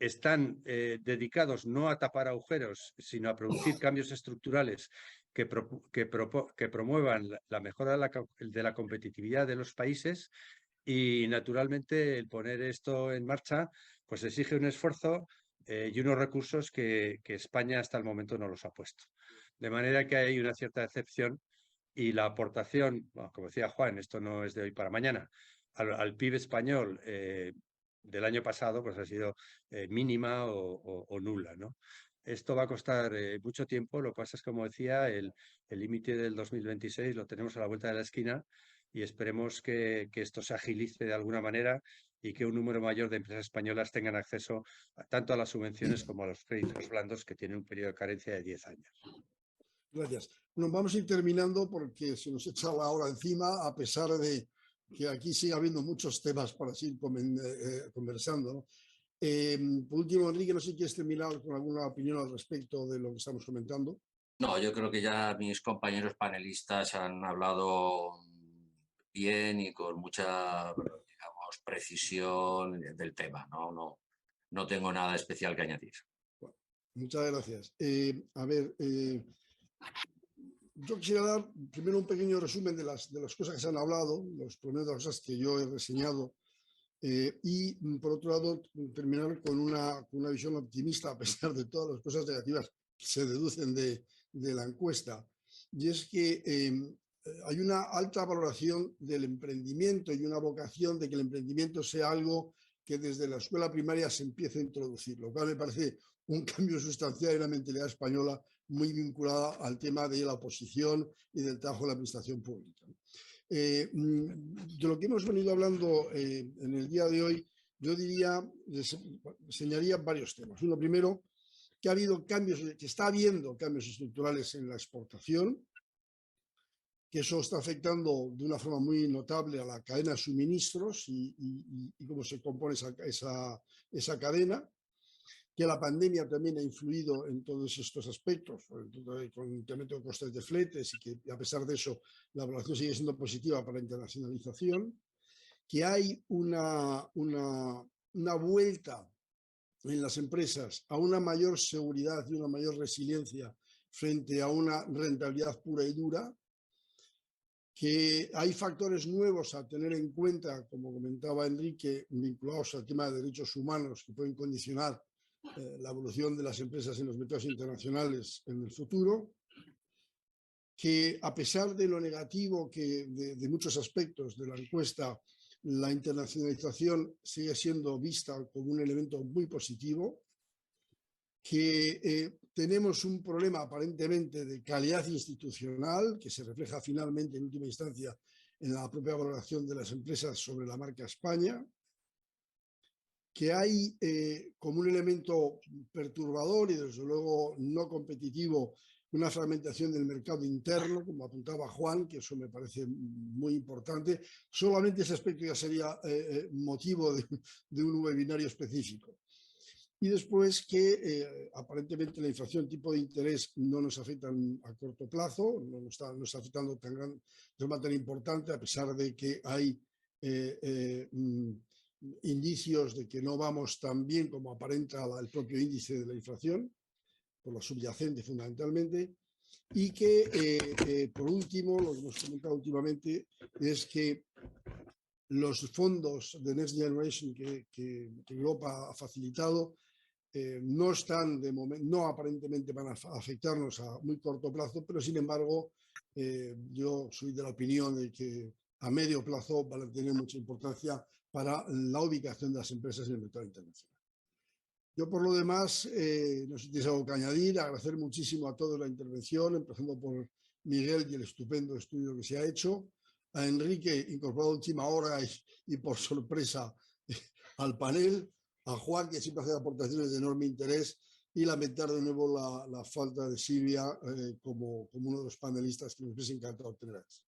están dedicados no a tapar agujeros, sino a producir cambios estructurales que promuevan la mejora de la competitividad de los países, y naturalmente el poner esto en marcha pues exige un esfuerzo y unos recursos que España hasta el momento no los ha puesto. De manera que hay una cierta decepción, y la aportación, bueno, como decía Juan, esto no es de hoy para mañana, al PIB español del año pasado pues ha sido mínima o nula, ¿no? Esto va a costar mucho tiempo. Lo que pasa es, como decía, el límite del 2026 lo tenemos a la vuelta de la esquina, y esperemos que esto se agilice de alguna manera y que un número mayor de empresas españolas tengan acceso tanto a las subvenciones como a los créditos blandos, que tienen un periodo de carencia de 10 años. Gracias. Bueno, vamos a ir terminando porque se nos echa la hora encima, a pesar de que aquí sigue habiendo muchos temas para seguir conversando, ¿no? Por último, Enrique, no sé si quieres terminar con alguna opinión al respecto de lo que estamos comentando. No, yo creo que ya mis compañeros panelistas han hablado bien y con mucha, digamos, precisión del tema. No tengo nada especial que añadir. Bueno, muchas gracias. A ver, yo quisiera dar primero un pequeño resumen de las cosas que se han hablado, los problemas de las cosas que yo he reseñado, y por otro lado terminar con una visión optimista a pesar de todas las cosas negativas que se deducen de la encuesta. Y es que hay una alta valoración del emprendimiento y una vocación de que el emprendimiento sea algo que desde la escuela primaria se empiece a introducir, lo cual me parece un cambio sustancial en la mentalidad española muy vinculada al tema de la oposición y del trabajo de la administración pública. De lo que hemos venido hablando en el día de hoy, yo señalaría varios temas. Uno, primero, que ha habido cambios, que está habiendo cambios estructurales en la exportación, que eso está afectando de una forma muy notable a la cadena de suministros y cómo se compone esa cadena, que la pandemia también ha influido en todos estos aspectos, con el incremento de costes de fletes, y que a pesar de eso la evaluación sigue siendo positiva para la internacionalización, que hay una vuelta en las empresas a una mayor seguridad y una mayor resiliencia frente a una rentabilidad pura y dura, que hay factores nuevos a tener en cuenta, como comentaba Enrique, vinculados al tema de derechos humanos, que pueden condicionar la evolución de las empresas en los mercados internacionales en el futuro, que a pesar de lo negativo que de muchos aspectos de la encuesta, la internacionalización sigue siendo vista como un elemento muy positivo, que tenemos un problema aparentemente de calidad institucional que se refleja finalmente en última instancia en la propia valoración de las empresas sobre la marca España, que hay como un elemento perturbador y desde luego no competitivo una fragmentación del mercado interno, como apuntaba Juan, que eso me parece muy importante. Solamente ese aspecto ya sería motivo de un webinario específico. Y después que aparentemente la inflación tipo de interés no nos afecta a corto plazo, no está afectando de forma tan importante, a pesar de que hay indicios de que no vamos tan bien como aparenta el propio índice de la inflación, por la subyacente fundamentalmente, y que por último, lo que hemos comentado últimamente, es que los fondos de Next Generation que Europa ha facilitado no están de momento, no aparentemente van a afectarnos a muy corto plazo, pero sin embargo yo soy de la opinión de que a medio plazo van a tener mucha importancia para la ubicación de las empresas en el mercado internacional. Yo por lo demás, no sé si tienes algo que añadir, agradecer muchísimo a todos la intervención, empezando por Miguel y el estupendo estudio que se ha hecho, a Enrique, incorporado a última hora y por sorpresa al panel, a Juan, que siempre hace aportaciones de enorme interés, y lamentar de nuevo la falta de Silvia como uno de los panelistas que nos hubiese encantado tener aquí.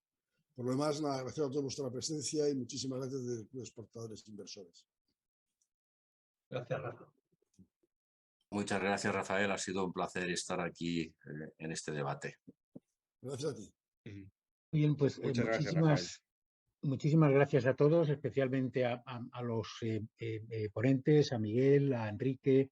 Por lo demás, nada, agradecer a todos vuestra presencia y muchísimas gracias de los exportadores e inversores. Gracias, Rafa. Muchas gracias, Rafael. Ha sido un placer estar aquí en este debate. Gracias a ti. Bien, pues Muchas gracias, Rafael. muchísimas gracias a todos, especialmente a los ponentes, a Miguel, a Enrique,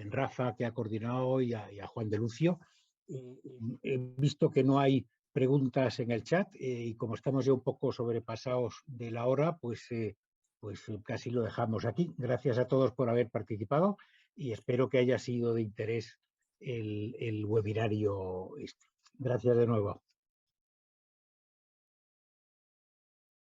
Rafa, que ha coordinado, y a Juan de Lucio. He visto que no hay preguntas en el chat y como estamos ya un poco sobrepasados de la hora, pues casi lo dejamos aquí. Gracias a todos por haber participado y espero que haya sido de interés el webinario. Gracias de nuevo.